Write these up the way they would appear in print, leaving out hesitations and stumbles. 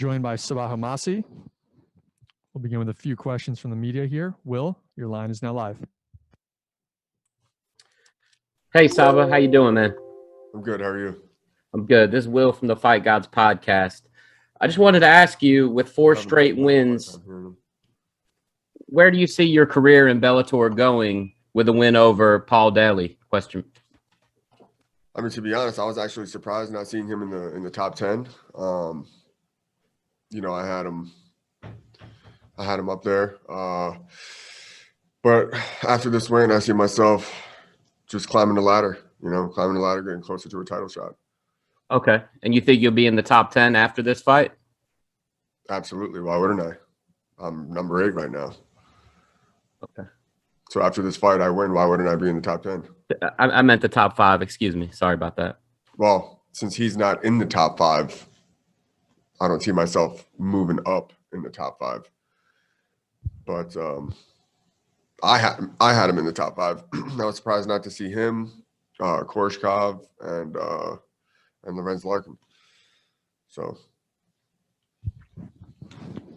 Joined by Sabah Homasi. We'll begin with a few questions from the media here. Will, your line is now live. Hey, Sabah. How you doing, man? I'm good. How are you? I'm good. This is Will from the Fight Gods podcast. I just wanted to ask you, with 4 straight wins, where do you see your career in Bellator going with a win over Paul Daley? Question. I mean, to be honest, I was actually surprised not seeing him in the top 10. You know, I had him up there. But after this win, I see myself just climbing the ladder, getting closer to a title shot. Okay. And you think you'll be in the top 10 after this fight? Absolutely. Why wouldn't I? I'm number 8 right now. Okay. So after this fight, I win. Why wouldn't I be in the top 10? I meant the top 5. Excuse me. Sorry about that. Well, since he's not in the top 5, I don't see myself moving up in the top 5. But I had him in the top 5. I was surprised not to see him, Korshkov, and Lorenz Larkin. So,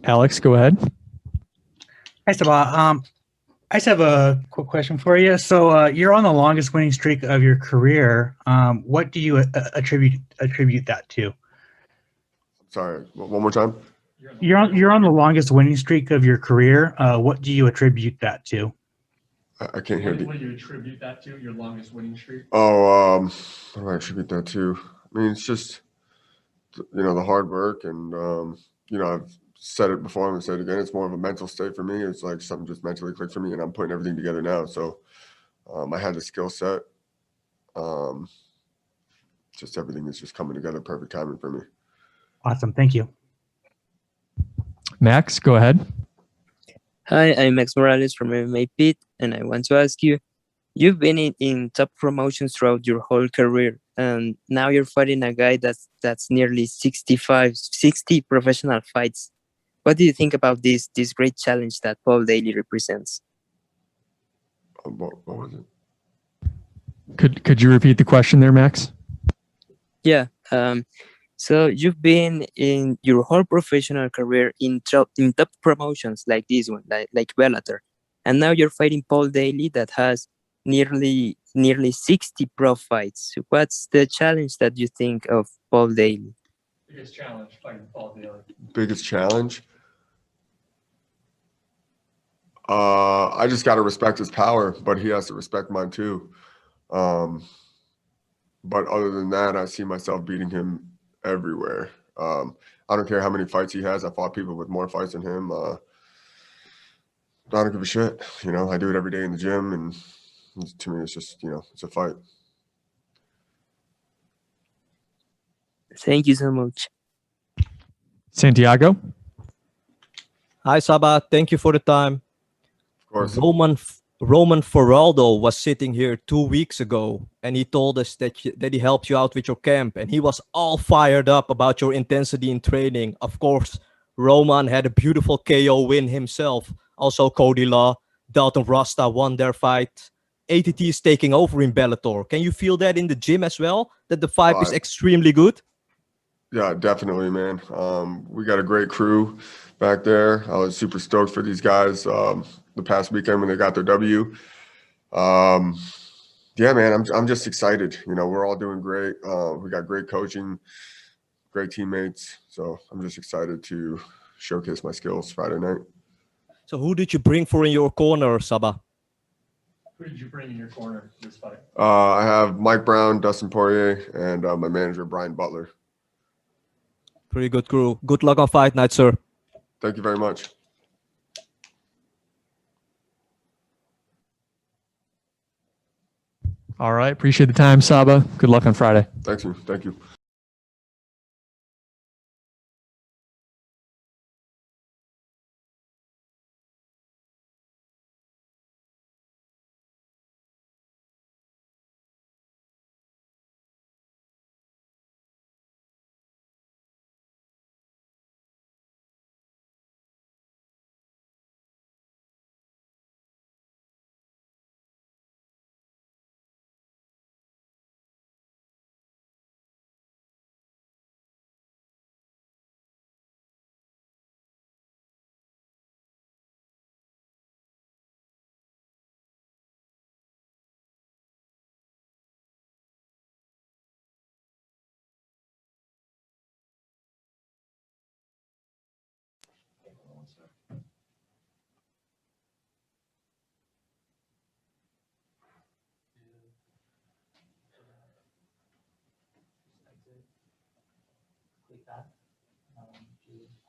Alex, go ahead. Hi, Sabah. I just have a quick question for you. So you're on the longest winning streak of your career. What do you attribute that to? Sorry, one more time. You're on the longest winning streak of your career. What do you attribute that to? I can't hear you. What do you attribute that to? Your longest winning streak? Oh, what do I attribute that to? I mean, it's just the hard work, and I've said it before. I'm gonna say it again. It's more of a mental state for me. It's like something just mentally clicked for me, and I'm putting everything together now. So I had the skill set. Just everything is just coming together, perfect timing for me. Awesome. Thank you. Max, go ahead. Hi, I'm Max Morales from MMA Pit, and I want to ask you, you've been in top promotions throughout your whole career, and now you're fighting a guy that's nearly 60 professional fights. What do you think about this great challenge that Paul Daley represents? What was it? Could you repeat the question there, Max? Yeah. So you've been in your whole professional career in top promotions like this one, like Bellator, and now you're fighting Paul Daley that has nearly 60 pro fights. What's the challenge that you think of Paul Daley? Biggest challenge fighting Paul Daley. Biggest challenge? I just got to respect his power, but he has to respect mine too. But other than that, I see myself beating him everywhere. I don't care how many fights he has. I fought people with more fights than him. I don't give a shit. I do it every day in the gym, and to me, it's just, it's a fight. Thank you so much. Santiago? Hi, Sabah. Thank you for the time. Of course. Roman Feraldo was sitting here 2 weeks ago, and he told us that he helped you out with your camp, and he was all fired up about your intensity in training. Of course, Roman had a beautiful KO win himself. Also, Cody Law, Dalton Rasta won their fight. ATT is taking over in Bellator. Can you feel that in the gym as well, that the vibe is extremely good? Yeah, definitely, man. We got a great crew back there. I was super stoked for these guys the past weekend when they got their W. Yeah, man, I'm just excited. We're all doing great. We got great coaching, great teammates. So I'm just excited to showcase my skills Friday night. So who did you bring in your corner, Sabah? Who did you bring in your corner this fight? I have Mike Brown, Dustin Poirier, and my manager, Brian Butler. Pretty good crew. Good luck on fight night, sir. Thank you very much. All right. Appreciate the time, Sabah. Good luck on Friday. Thank you.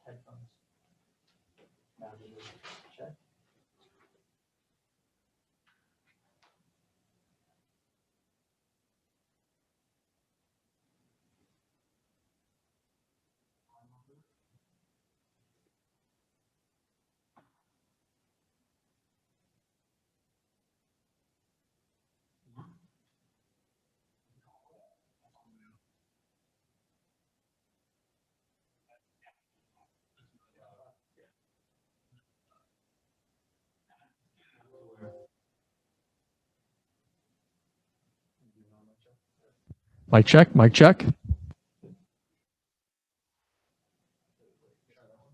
Headphones. Check. Mic check, mic check. Why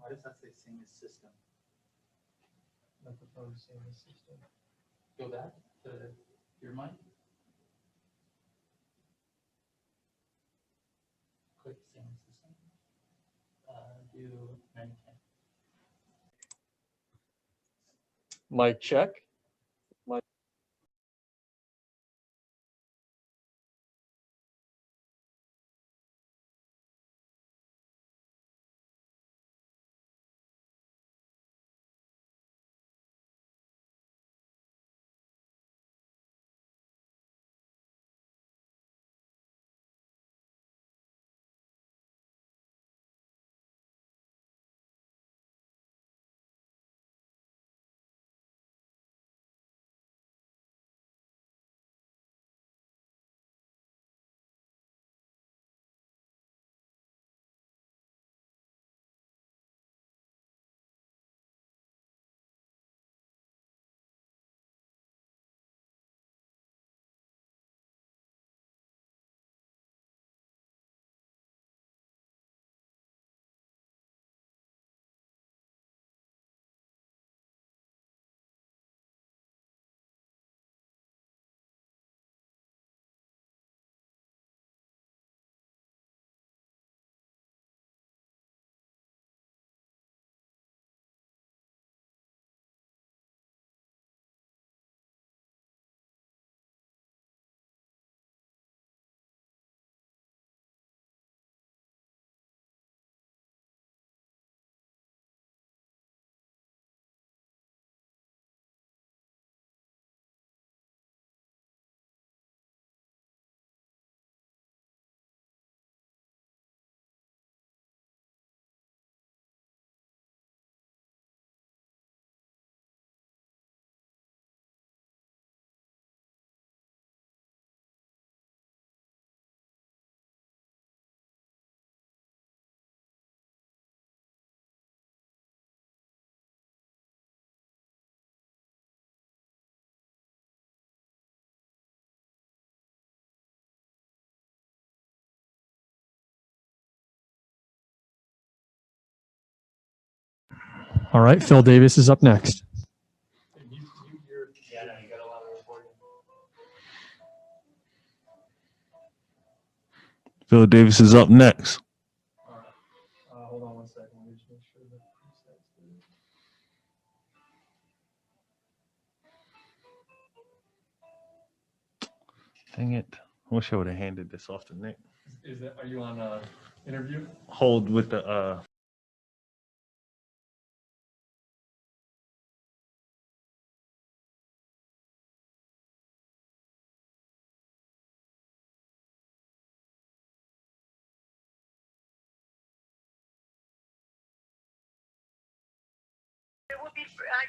does that say same as system? Like the phone same as system. Go back to your mic. Click same as system. Do 910. Mic check. All right, Phil Davis is up next. Phil Davis is up next. Hold on one second. Let me just make sure the preset's good. Dang it. I wish I would have handed this off to Nick. Are you on interview? Hold with the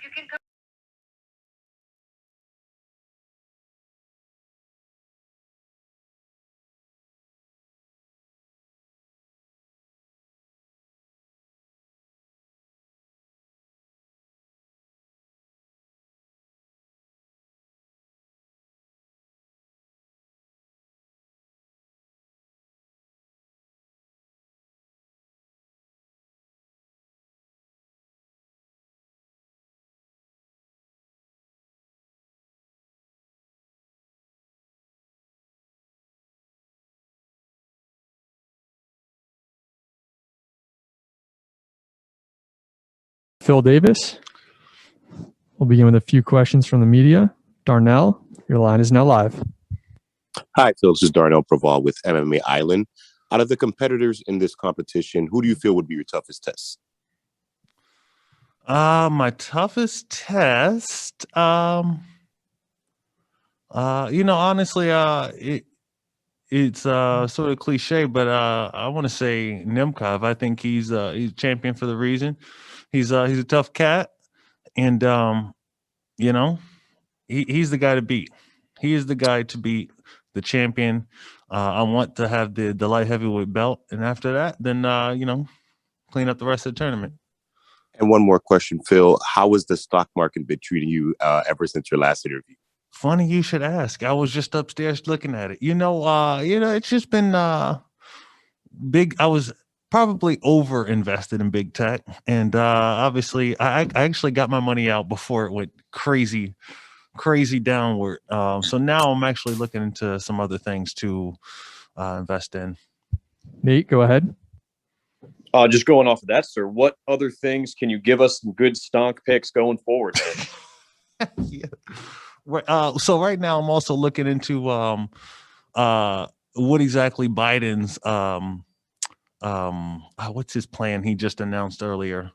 You can come. Phil Davis. We'll begin with a few questions from the media. Darnell, your line is now live. Hi, Phil. This is Darnell Praval with MMA Island. Out of the competitors in this competition, who do you feel would be your toughest test? My toughest test. Honestly, it's sort of cliche, but I want to say Nemkov. I think he's champion for the reason. He's a tough cat, and he's the guy to beat. He is the guy to beat, the champion. I want to have the light heavyweight belt, and after that, then clean up the rest of the tournament. And one more question, Phil. How has the stock market been treating you ever since your last interview? Funny you should ask. I was just upstairs looking at it. It's just been big. I was probably over invested in big tech, and obviously, I actually got my money out before it went crazy downward. So now I'm actually looking into some other things to invest in. Nate, go ahead. Just going off of that, sir, what other things can you give us some good stonk picks going forward? Yeah. So right now I'm also looking into what exactly Biden's what's his plan he just announced earlier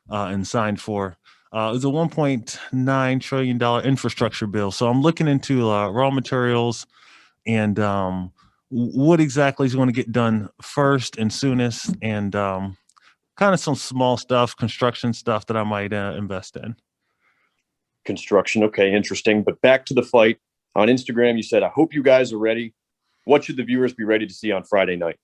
and signed for. It's a $1.9 trillion infrastructure bill. So I'm looking into raw materials and what exactly is going to get done first and soonest, and kind of some small stuff, construction stuff that I might invest in. Construction. Okay, interesting. But back to the fight. On Instagram, you said, I hope you guys are ready. What should the viewers be ready to see on Friday night?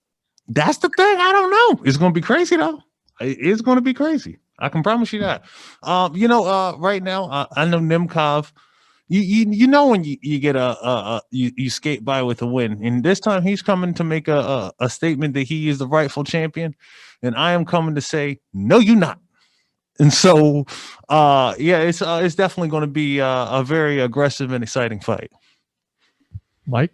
That's the thing. I don't know. It's going to be crazy, though. It's going to be crazy. I can promise you that. Right now, I know Nemkov. You know when you get you skate by with a win, and this time he's coming to make a statement that he is the rightful champion, and I am coming to say no, you're not. And so, it's definitely going to be a very aggressive and exciting fight. Mike?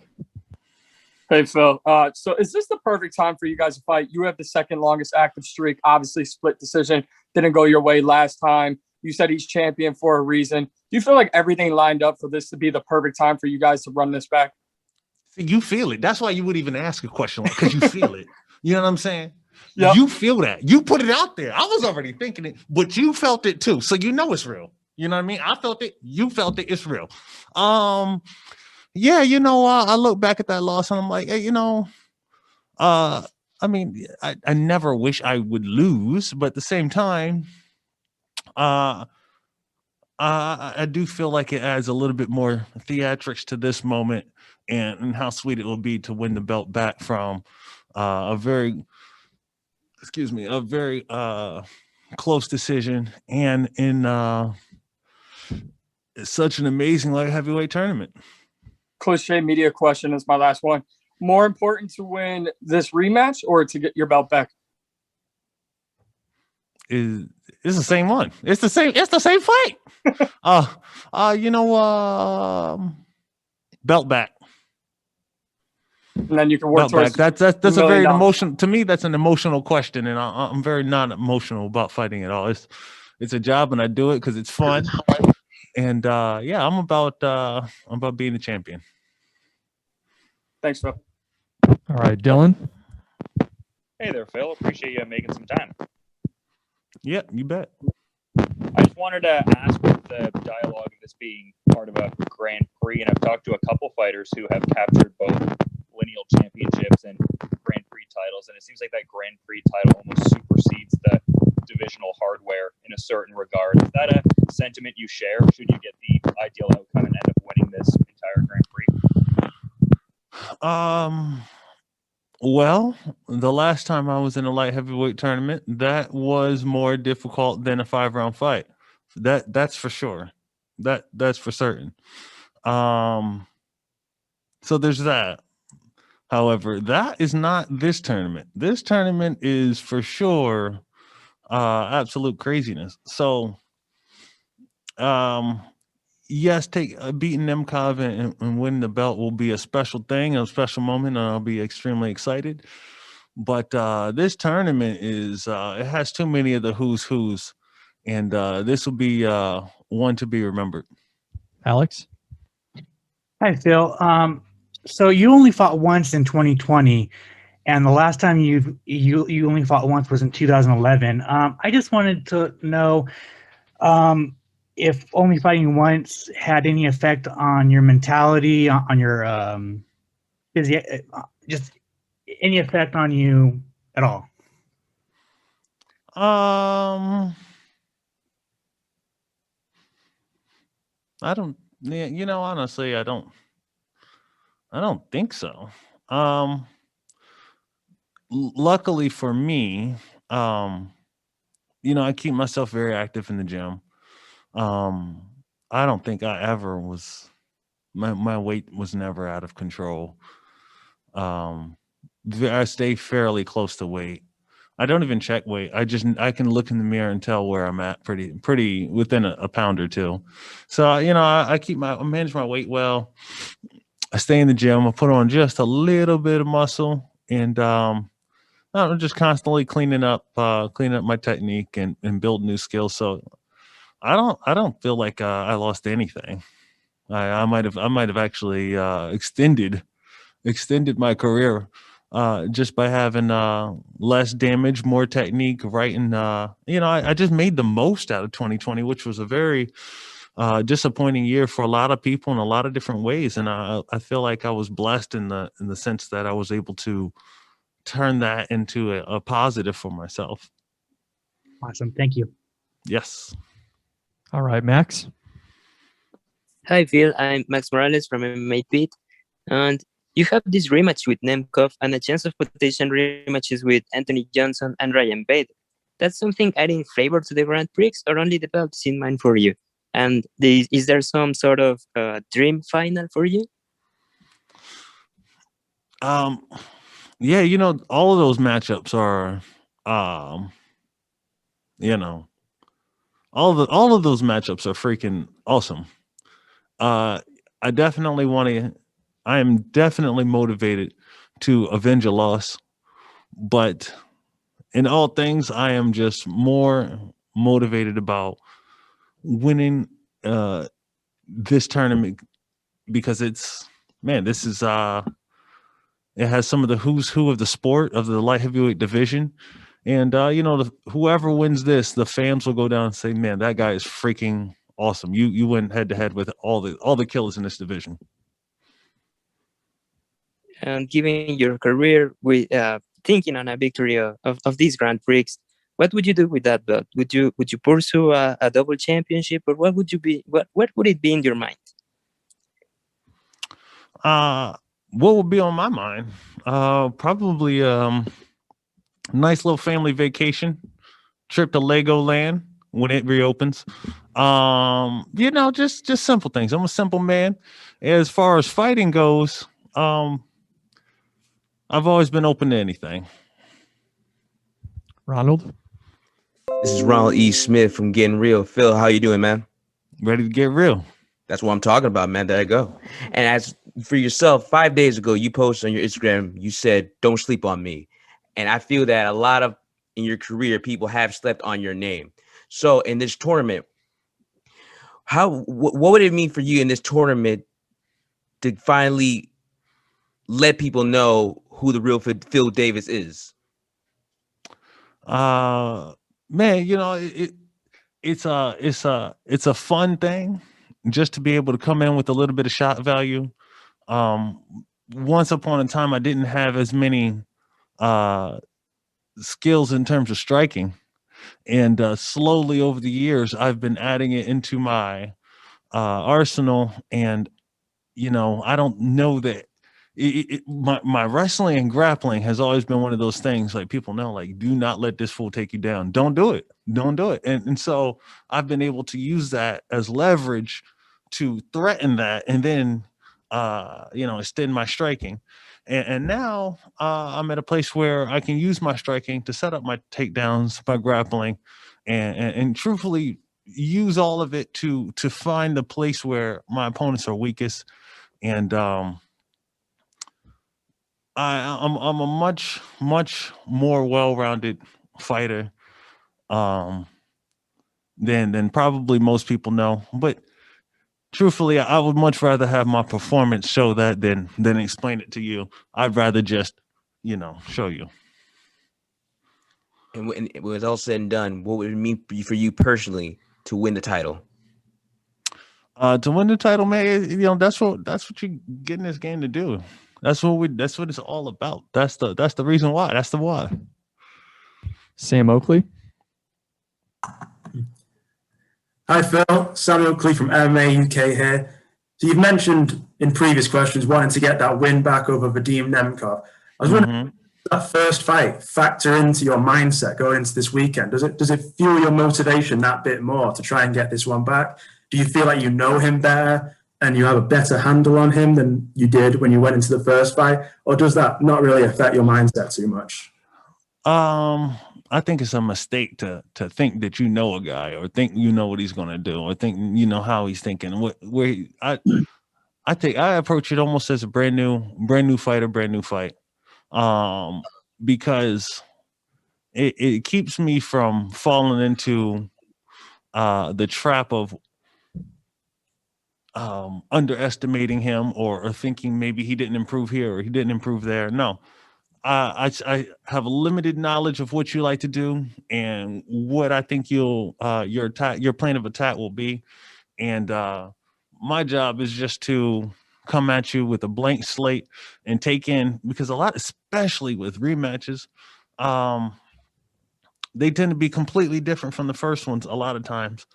Hey, Phil. So is this the perfect time for you guys to fight? You have the second longest active streak, obviously split decision. Didn't go your way last time. You said he's champion for a reason. Do you feel like everything lined up for this to be the perfect time for you guys to run this back? See, you feel it. That's why you would even ask a question, because you feel it. You know what I'm saying? Yep. You feel that. You put it out there. I was already thinking it, but you felt it too. So you know it's real. You know what I mean? I felt it. You felt it. It's real. I look back at that loss and I'm like, hey, I never wish I would lose, but at the same time, I do feel like it adds a little bit more theatrics to this moment, and how sweet it will be to win the belt back from a very close decision, and in such an amazing light heavyweight tournament. Cliche media question is my last one. More important to win this rematch or to get your belt back? It's the same one. It's the same fight. Belt back. And then you can work belt towards back. That's a very $1 million. emotional, to me, that's an emotional question, and I'm very not emotional about fighting at all. It's a job, and I do it because it's fun. And I'm about being the champion. Thanks, Phil. All right, Dylan. Hey there, Phil. Appreciate you making some time. Yeah, you bet. I just wanted to ask, with the dialogue of this being part of a Grand Prix, and I've talked to a couple fighters who have captured both lineal championships and Grand Prix titles, and it seems like that Grand Prix title almost supersedes the divisional hardware in a certain regard. Is that a sentiment you share? Should you get the ideal outcome and end up winning this entire Grand Prix? Well, the last time I was in a light heavyweight tournament, that was more difficult than a 5-round fight. That's for sure. That's for certain. So there's that. However, that is not this tournament. This tournament is for sure absolute craziness. So yes, beating Nemkov and winning the belt will be a special thing, a special moment, and I'll be extremely excited. But this tournament is it has too many of the who's, and this will be one to be remembered. Alex? Hi, Phil. So you only fought once in 2020, and the last time you only fought once was in 2011. I just wanted to know, If only fighting once had any effect on your mentality, on your just any effect on you at all? I don't. You know, honestly, I don't think so. Luckily for me, you know, I keep myself very active in the gym. I don't think I ever was. My weight was never out of control. I stay fairly close to weight. I don't even check weight. I can look in the mirror and tell where I'm at pretty within a pound or two. So, you know, I manage my weight well. I stay in the gym. I put on just a little bit of muscle, and I'm just constantly cleaning up my technique and build new skills. So I don't feel like I lost anything. I might have actually extended my career just by having less damage, more technique, right? And you know, I just made the most out of 2020, which was a very disappointing year for a lot of people in a lot of different ways. And I feel like I was blessed in the sense that I was able to turn that into a positive for myself. Awesome. Thank you. Yes. All right, Max. Hi, Phil. I'm Max Morales from MMA Pit, and you have this rematch with Nemkov and a chance of potential rematches with Anthony Johnson and Ryan Bader. That's something adding flavor to the Grand Prix, or only the belts in mind for you? And is there some sort of dream final for you? Yeah, you know, all of those matchups are, you know, all of those matchups are freaking awesome. I am definitely motivated to avenge a loss, but in all things, I am just more motivated about winning this tournament because this is it has some of the who's who of the sport of the light heavyweight division. And you know, whoever wins this, the fans will go down and say, "Man, that guy is freaking awesome. You went head to head with all the killers in this division." And given your career, with thinking on a victory of this Grand Prix, what would you do with that belt? Would you pursue a double championship, or what would you be? What would it be in your mind? What would be on my mind? Probably nice little family vacation, trip to Legoland when it reopens. You know, just simple things. I'm a simple man. As far as fighting goes, I've always been open to anything. Ronald. This is Ronald E. Smith from Getting Real. Phil, how you doing, man? Ready to get real. That's what I'm talking about, man. There you go. And as for yourself, 5 days ago, you posted on your Instagram, you said, "Don't sleep on me." And I feel that a lot of in your career, people have slept on your name. So in this tournament, what would it mean for you in this tournament to finally let people know who the real Phil Davis is? Man, you know, it's a fun thing just to be able to come in with a little bit of shot value. Once upon a time, I didn't have as many skills in terms of striking, and slowly over the years, I've been adding it into my arsenal. And you know, I don't know that my wrestling and grappling has always been one of those things, like, people know, like, do not let this fool take you down. Don't do it. And so I've been able to use that as leverage to threaten that, and then you know, extend my striking. And now I'm at a place where I can use my striking to set up my takedowns, my grappling, and truthfully use all of it to find the place where my opponents are weakest. And I'm a much more well-rounded fighter than probably most people know. But truthfully, I would much rather have my performance show that than explain it to you. I'd rather just, you know, show you. And when it was all said and done, what would it mean for you personally to win the title? To win the title, man, that's what you get in this game to do. That's what it's all about. That's the reason why. That's the why. Sam Oakley. Hi, Phil. Sam Oakley from MMA UK here. So you've mentioned in previous questions wanting to get that win back over Vadim Nemkov. I was wondering, does that first fight factor into your mindset going into this weekend? Does it fuel your motivation that bit more to try and get this one back? Do you feel like you know him better and you have a better handle on him than you did when you went into the first fight? Or does that not really affect your mindset too much? I think it's a mistake to think that you know a guy or think you know what he's going to do or think you know how he's thinking. I approach it almost as a brand new fight, because it keeps me from falling into the trap of underestimating him or thinking maybe he didn't improve here or he didn't improve there. No. I have limited knowledge of what you like to do and what I think your plan of attack will be, and my job is just to come at you with a blank slate and take in, because especially with rematches, they tend to be completely different from the first ones a lot of times,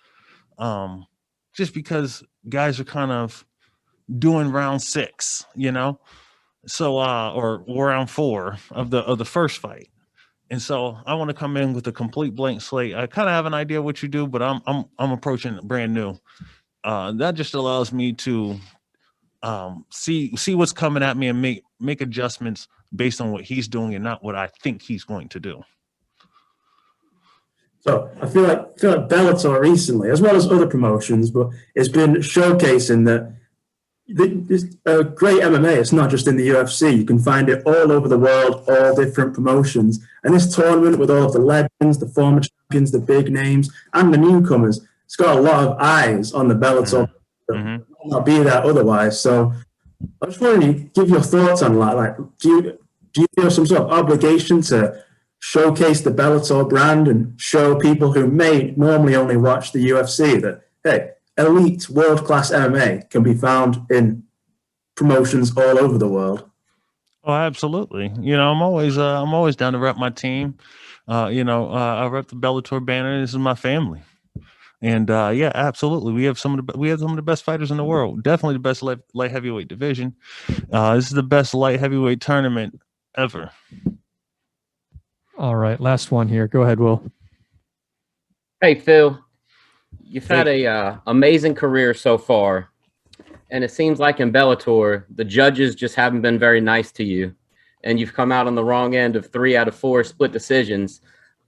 just because guys are kind of doing round 6, so or round 4 of the first fight, and so I want to come in with a complete blank slate. I kind of have an idea what you do, but I'm approaching it brand new. That just allows me to see what's coming at me and make adjustments based on what he's doing and not what I think he's going to do. So I feel like Bellator recently, as well as other promotions, but it's been showcasing that this great MMA. It's not just in the UFC. You can find it all over the world, all different promotions. And this tournament with all of the legends, the former champions, the big names, and the newcomers, it's got a lot of eyes on the Bellator. That might not be there otherwise. So I just wanted to give your thoughts on like do you feel some sort of obligation to showcase the Bellator brand and show people who may normally only watch the UFC that, hey, elite world-class MMA can be found in promotions all over the world? Oh, absolutely. I'm always down to rep my team. I rep the Bellator banner. This is my family. And yeah, absolutely. We have some of the best fighters in the world. Definitely the best light heavyweight division. This is the best light heavyweight tournament ever. All right, last one here. Go ahead, Will. Hey, Phil. You've had a amazing career so far, and it seems like in Bellator, the judges just haven't been very nice to you, and you've come out on the wrong end of 3 out of 4 split decisions,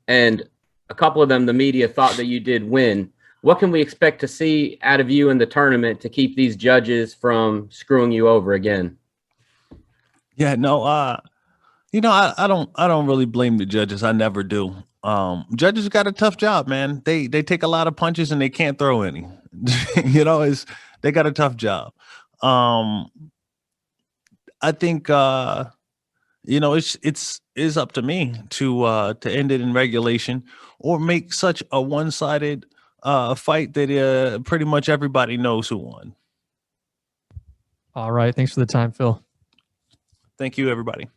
and a couple of them, the media thought that you did win. What can we expect to see out of you in the tournament to keep these judges from screwing you over again? Yeah, no, I don't really blame the judges. I never do. Judges got a tough job, man. They take a lot of punches and they can't throw any. They got a tough job. I think it's up to me to end it in regulation or make such a one-sided fight that pretty much everybody knows who won. All right, thanks for the time, Phil. Thank you, everybody.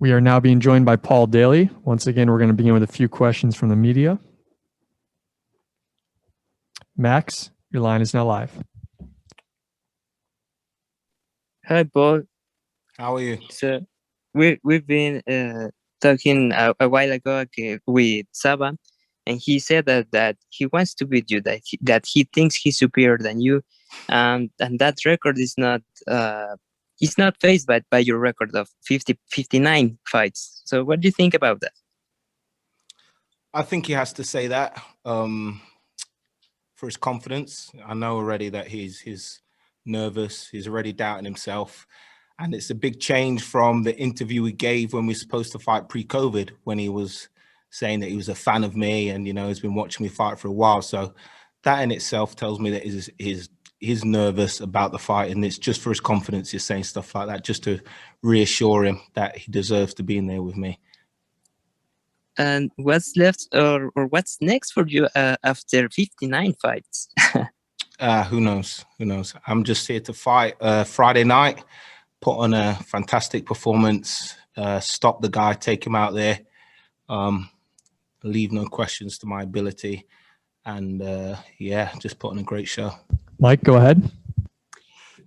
We are now being joined by Paul Daley. Once again, we're going to begin with a few questions from the media. Max, your line is now live. Hi, Paul. How are you? So we've been talking a while ago with Sabah, and he said that he wants to beat you, that he thinks he's superior than you, and that record is not faced by your record of 59 fights. So what do you think about that? I think he has to say that for his confidence. I know already that he's nervous. He's already doubting himself. And it's a big change from the interview he gave when we were supposed to fight pre-COVID, when he was saying that he was a fan of me and, he's been watching me fight for a while. So that in itself tells me that he's nervous about the fight, and it's just for his confidence he's saying stuff like that, just to reassure him that he deserves to be in there with me. And what's left or what's next for you after 59 fights? Who knows? Who knows? I'm just here to fight Friday night, put on a fantastic performance, stop the guy, take him out there, leave no questions to my ability, and just put on a great show. Mike, go ahead.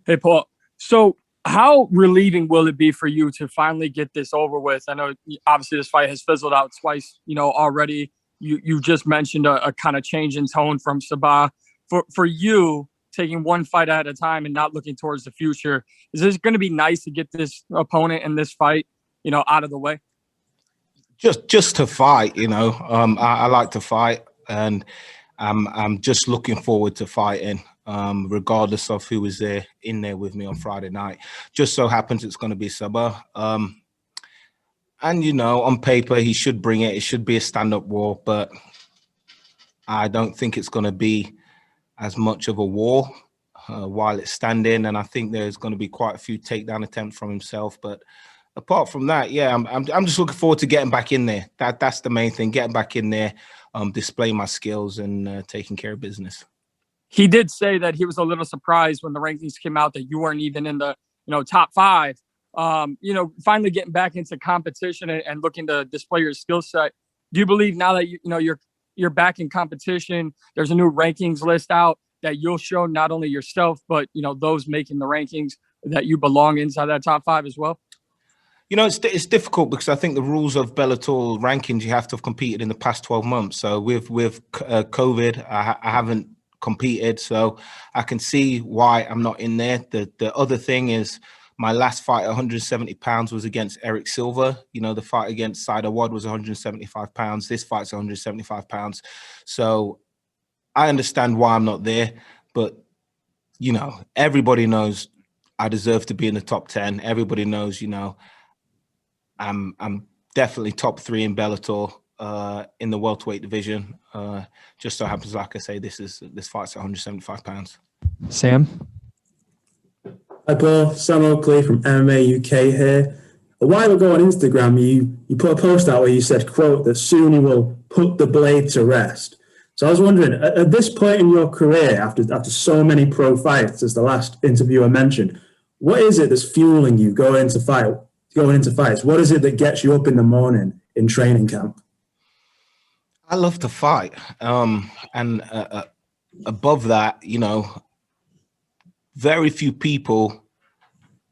Hey, Paul. So how relieving will it be for you to finally get this over with? I know obviously this fight has fizzled out twice, already. You just mentioned a kind of change in tone from Sabah. For you, taking one fight at a time and not looking towards the future, is this going to be nice to get this opponent in this fight, out of the way? Just to fight, I like to fight, and I'm just looking forward to fighting, regardless of who is in there with me on Friday night. Just so happens it's going to be Sabah. And, on paper, he should bring it. It should be a stand-up war, but I don't think it's going to be as much of a war while it's standing. And I think there's going to be quite a few takedown attempts from himself. But apart from that, I'm just looking forward to getting back in there. That's the main thing, getting back in there, displaying my skills and taking care of business. He did say that he was a little surprised when the rankings came out that you weren't even in the, top 5. Finally getting back into competition and looking to display your skill set. Do you believe now that you're back in competition, there's a new rankings list out, that you'll show not only yourself, but, those making the rankings, that you belong inside that top 5 as well? It's difficult because I think the rules of Bellator rankings, you have to have competed in the past 12 months. So with COVID, I haven't competed, so I can see why I'm not in there. The other thing is, my last fight at 170 pounds was against Eric Silva. The fight against Saida Wad was 175 pounds. This fight's 175 pounds. So I understand why I'm not there, but everybody knows I deserve to be in the top 10. Everybody knows, I'm definitely top 3 in Bellator in the welterweight division. Just so happens, like I say, this fight's at 175 pounds. Sam? Hi Paul, Sam Oakley from MMA UK here. A while ago on Instagram, you put a post out where you said, quote, that soon you will put the blade to rest. So I was wondering, at this point in your career, after so many pro fights, as the last interviewer mentioned, what is it that's fueling you going into fights? What is it that gets you up in the morning in training camp? I love to fight. And above that, very few people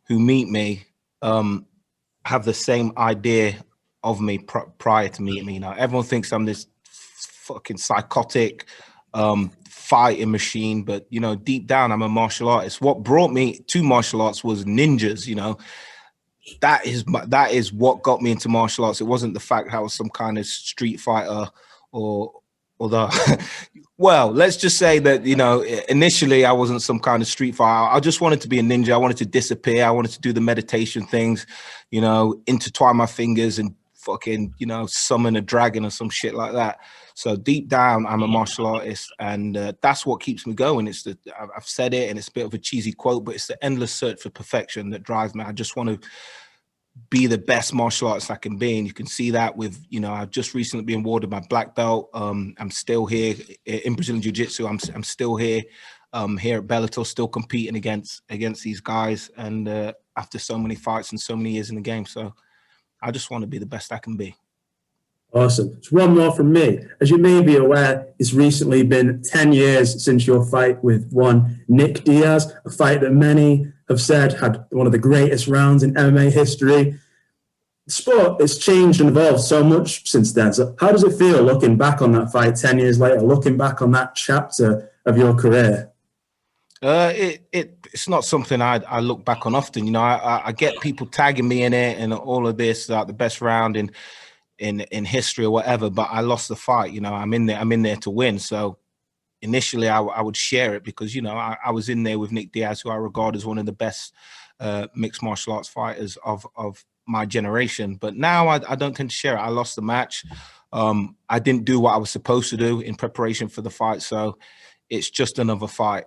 who meet me have the same idea of me prior to meeting me. Everyone thinks I'm this fucking psychotic fighting machine, but deep down I'm a martial artist. What brought me to martial arts was ninjas. That is what got me into martial arts. It wasn't the fact that I was some kind of street fighter or the well, let's just say that initially I wasn't some kind of street fighter. I just wanted to be a ninja. I wanted to disappear. I wanted to do the meditation things, intertwine my fingers and fucking summon a dragon or some shit like that. So deep down I'm a martial artist, and that's what keeps me going. I've said it, and it's a bit of a cheesy quote, but it's the endless search for perfection that drives me. I just want to be the best martial artist I can be, and you can see that with I've just recently been awarded my black belt. I'm still here in Brazilian Jiu-Jitsu. I'm still here here at Bellator, still competing against these guys, and after so many fights and so many years in the game. So I just want to be the best I can be. Awesome. Just one more from me. As you may be aware, it's recently been 10 years since your fight with one Nick Diaz, a fight that many have said had one of the greatest rounds in MMA history. The sport has changed and evolved so much since then. So how does it feel looking back on that fight 10 years later, looking back on that chapter of your career? It's not something I look back on often. You know, I get people tagging me in it and all of this, like the best round in history or whatever, but I lost the fight. You know, I'm in there to win. So initially I would share it because, you know, I was in there with Nick Diaz, who I regard as one of the best mixed martial arts fighters of my generation. But now I don't tend to share it. I lost the match. I didn't do what I was supposed to do in preparation for the fight. So it's just another fight.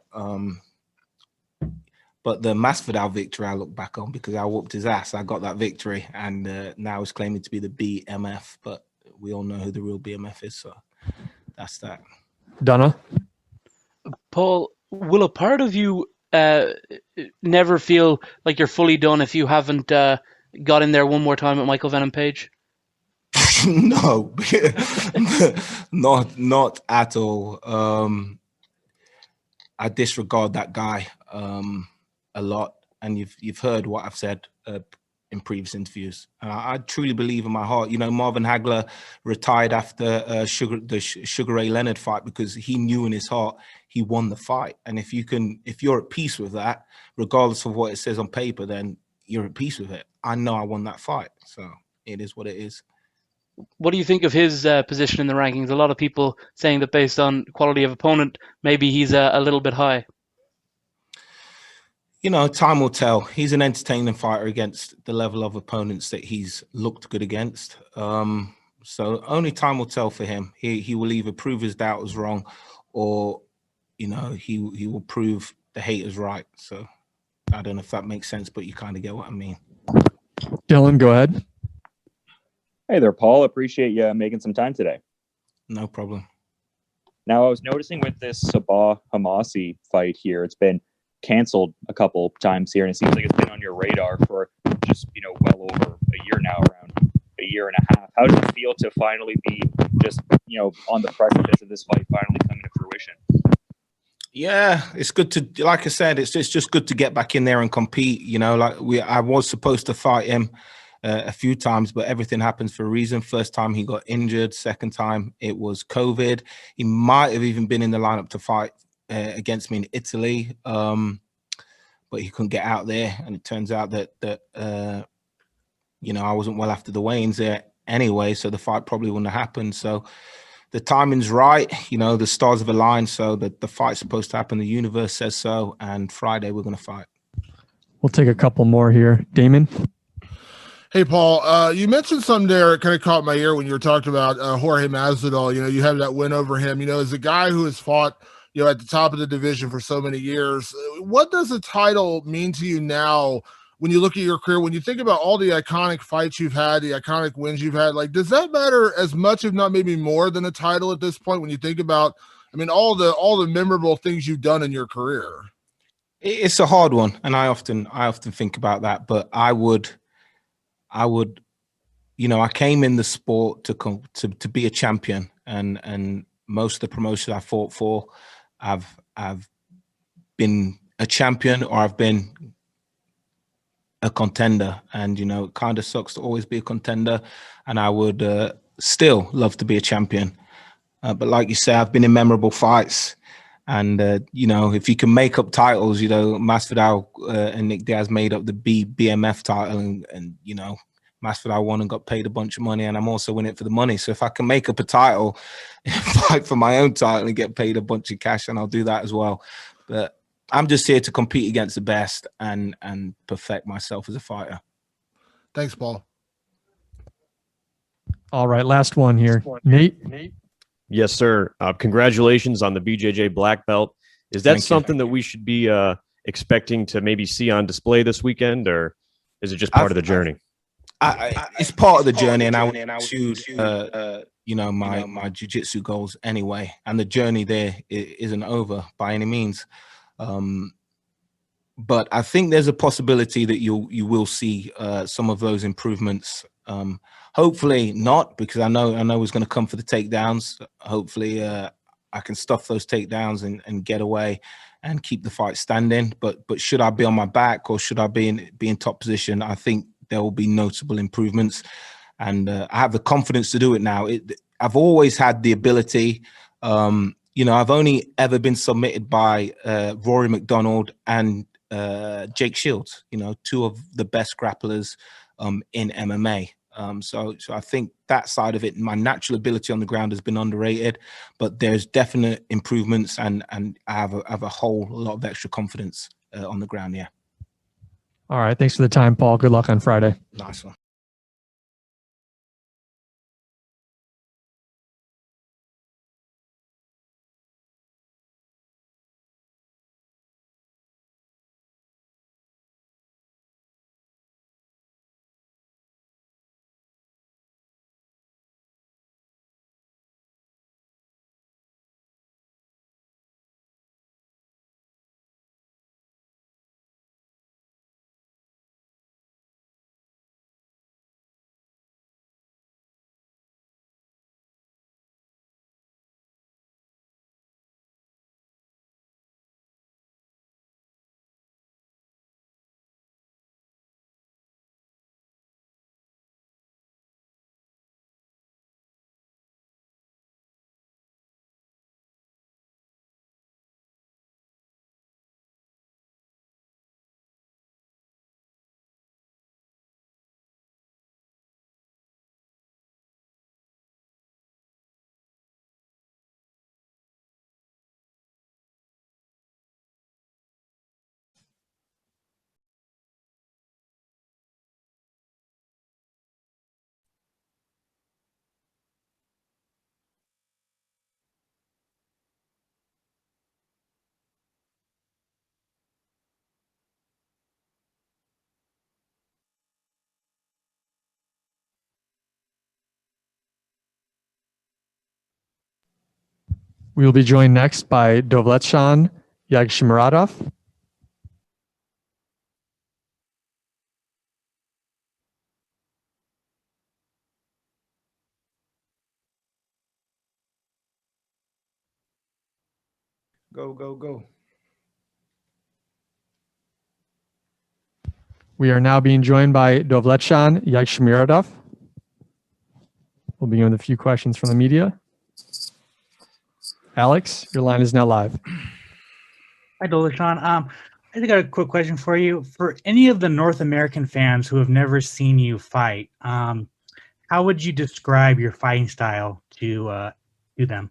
But the Masvidal victory I look back on because I whooped his ass. I got that victory, and now he's claiming to be the BMF, but we all know who the real BMF is, so that's that. Donna? Paul, will a part of you never feel like you're fully done if you haven't got in there one more time at Michael Venom Page? No, not at all. I disregard that guy a lot, and you've heard what I've said in previous interviews. I truly believe in my heart. You know, Marvin Hagler retired after the Sugar Ray Leonard fight because he knew in his heart he won the fight. And if you're at peace with that, regardless of what it says on paper, then you're at peace with it. I know I won that fight, so it is what it is. What do you think of his position in the rankings? A lot of people saying that based on quality of opponent, maybe he's a little bit high. You know, time will tell. He's an entertaining fighter against the level of opponents that he's looked good against. So only time will tell for him. He will either prove his doubters wrong, or, you know, he will prove the haters right. So I don't know if that makes sense, but you kind of get what I mean. Dylan, go ahead. Hey there, Paul. Appreciate you making some time today. No problem. Now, I was noticing with this Sabah Homasi fight here, it's been canceled a couple times here, and it seems like it's been on your radar for just, you know, well over a year now, around a year and a half. How does it feel to finally be just, you know, on the precipice of this fight finally coming to fruition? Yeah, it's good to, like I said, it's just good to get back in there and compete. You know, like I was supposed to fight him a few times, but everything happens for a reason. First time he got injured. Second time it was COVID. He might have even been in the lineup to fight against me in Italy, but he couldn't get out there. And it turns out that you know, I wasn't well after the weigh-ins there anyway, so the fight probably wouldn't have happened. So the timing's right. You know, the stars have aligned, so that the fight's supposed to happen. The universe says so, and Friday we're going to fight. We'll take a couple more here. Damon? Hey, Paul, you mentioned something there that kind of caught my ear when you were talking about Jorge Masvidal. You know, you have that win over him. You know, as a guy who has fought, you know, at the top of the division for so many years, what does the title mean to you now when you look at your career? When you think about all the iconic fights you've had, the iconic wins you've had, like, does that matter as much, if not maybe more, than a title at this point? When you think about, I mean, all the memorable things you've done in your career. It's a hard one, and I often think about that. But I would, you know, I came in the sport to be a champion, and most of the promotions I fought for, I've been a champion or I've been a contender. And, you know, it kind of sucks to always be a contender, and I would still love to be a champion. But like you say, I've been in memorable fights. And, you know, if you can make up titles, you know, Masvidal and Nick Diaz made up the BMF title, and, you know, Masvidal won and got paid a bunch of money, and I'm also in it for the money. So if I can make up a title, fight for my own title and get paid a bunch of cash, then I'll do that as well. But I'm just here to compete against the best and perfect myself as a fighter. Thanks, Paul. All right, last one here. Nate? Yes, sir. Congratulations on the BJJ black belt. Is that something that we should be expecting to maybe see on display this weekend, or is it just part of the journey? It's part of the journey, and I want to, you know, my jiu-jitsu goals anyway. And the journey there isn't over by any means. But I think there's a possibility that you will see some of those improvements Hopefully not, because I know he's going to come for the takedowns. Hopefully I can stuff those takedowns and get away and keep the fight standing. But should I be on my back or should I be in top position? I think there will be notable improvements, and I have the confidence to do it now. I've always had the ability. I've only ever been submitted by Rory McDonald and Jake Shields. Two of the best grapplers in MMA. So I think that side of it, my natural ability on the ground has been underrated, but there's definite improvements, and I have a whole lot of extra confidence on the ground. Yeah. All right. Thanks for the time, Paul. Good luck on Friday. Nice one. We will be joined next by Dovletdzhan Yagshimuradov. Go. We are now being joined by Dovletdzhan Yagshimuradov. We'll begin with a few questions from the media. Alex, your line is now live. Hi, Dovletdzhan. I got a quick question for you. For any of the North American fans who have never seen you fight, how would you describe your fighting style to them?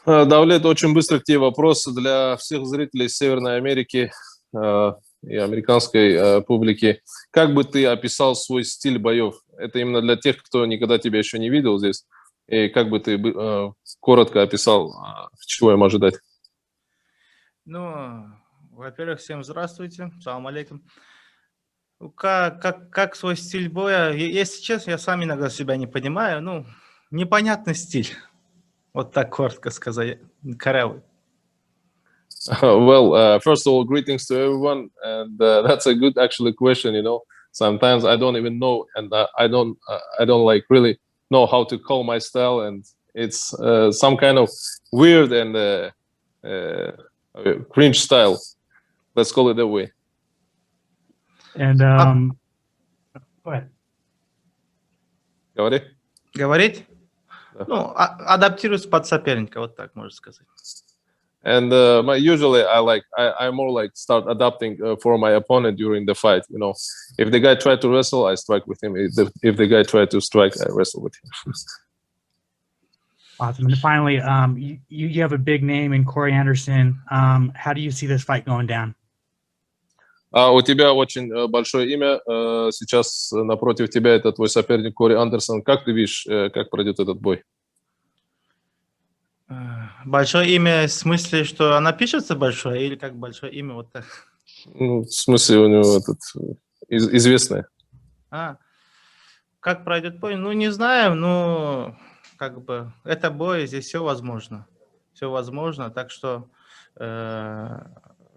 Давлет, очень быстро к тебе вопрос для всех зрителей Северной Америки и американской публики. Как бы ты описал свой стиль боев? Это именно для тех, кто никогда тебя еще не видел здесь. И как бы ты коротко описал, чего им ожидать? Ну, во-первых, всем здравствуйте. Салам алейкум. Как свой стиль боя? Если честно, я сам иногда себя не понимаю. Ну, непонятный стиль. Вот так коротко сказать. Корявый. Well, first of all, greetings to everyone, and that's a good actually question. Sometimes I don't even know, and I don't like really know how to call my style, and it's some kind of weird and cringe style. Let's call it that way. And go ahead. Говори. Говорить? Ну, адаптируюсь под соперника, вот так можно сказать. And usually I more like start adapting for my opponent during the fight. If the guy try to wrestle, I strike with him. If the guy try to strike, I wrestle with him. Awesome. And finally, you have a big name in Corey Anderson. How do you see this fight going down? У тебя очень большое имя. Сейчас напротив тебя это твой соперник Кори Андерсон. Как ты видишь, как пройдет этот бой? Большое имя в смысле, что она пишется большое, или как большое имя вот так? Ну, в смысле у него известное. Как пройдет бой? Ну, не знаю, но как бы это бой, здесь все возможно. Все возможно, так что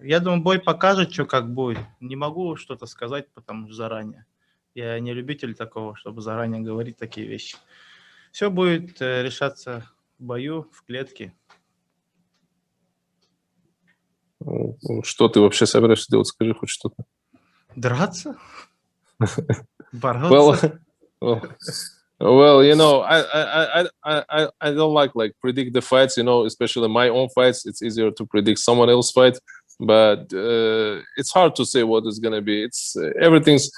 я думаю, бой покажет, что как будет. Не могу что-то сказать, потому что заранее. Я не любитель такого, чтобы заранее говорить такие вещи. Все будет решаться в бою, в клетке. Что ты вообще собираешься делать? Скажи хоть что-то. Драться? Бороться? Well, you know, I don't like predict the fights, you know, especially my own fights. It's easier to predict someone else's fight, but it's hard to say what is gonna be. It's everything's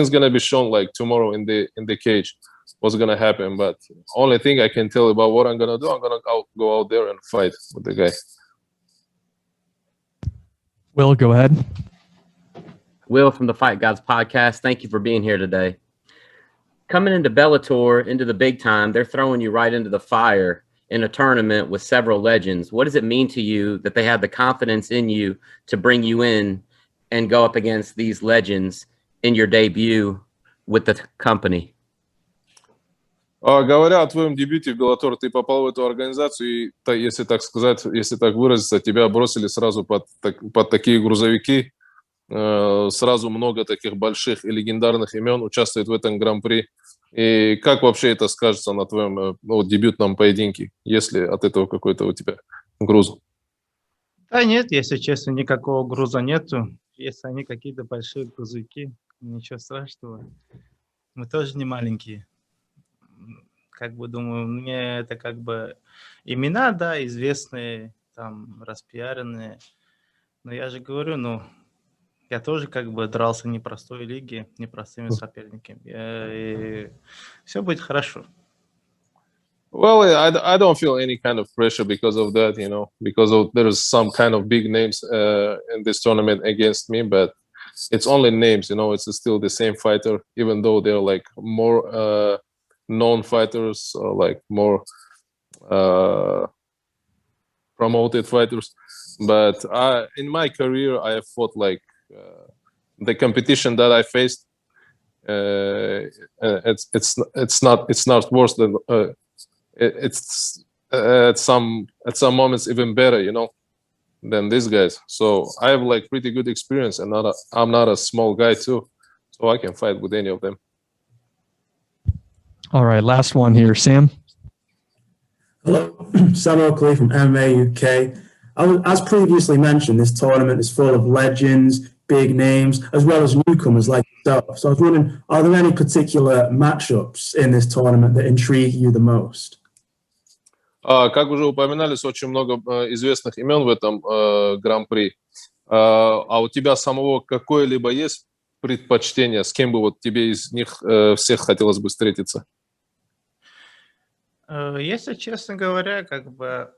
gonna be shown like tomorrow in the cage. What's gonna happen? But only thing I can tell about what I'm gonna do, I'm gonna go out there and fight with the guy. Will, go ahead. Will from the Fight Gods podcast. Thank you for being here today. Coming into Bellator, into the big time, they're throwing you right into the fire in a tournament with several legends. What does it mean to you that they have the confidence in you to bring you in and go up against these legends in your debut with the company? Говоря о твоем дебюте в Bellator, ты попал в эту организацию, и, если так сказать, если так выразиться, тебя бросили сразу под такие грузовики. Сразу много таких больших и легендарных имен участвует в этом гран-при. И как вообще это скажется на твоем дебютном поединке, если от этого какой-то у тебя груз? Да нет, если честно, никакого груза нету. Если они какие-то большие грузовики, ничего страшного. Мы тоже не маленькие. Как бы думаю, мне это как бы имена, да, известные, там, распиаренные. Но я же говорю, я тоже как бы дрался в непростой лиге, непростыми соперниками. И все будет хорошо. Well, I don't feel any kind of pressure because of that, you know, because there's some kind of big names in this tournament against me, but it's only names, you know, it's still the same fighter, even though they're like more known fighters, or like more promoted fighters. But in my career, I have fought like the competition that I faced. It's not worse than it's at some moments even better, you know, than these guys. So I have like pretty good experience, and I'm not a small guy too, so I can fight with any of them. All right, last one here, Sam. Hello, Sam Oakley from MMA UK. As previously mentioned, this tournament is full of legends, big names, as well as newcomers like yourself. So I was wondering, are there any particular matchups in this tournament that intrigue you the most? Как уже упоминались, очень много известных имен в этом гран-при. А у тебя самого какое-либо есть предпочтение? С кем бы вот тебе из них всех хотелось бы встретиться? Если честно говоря, как бы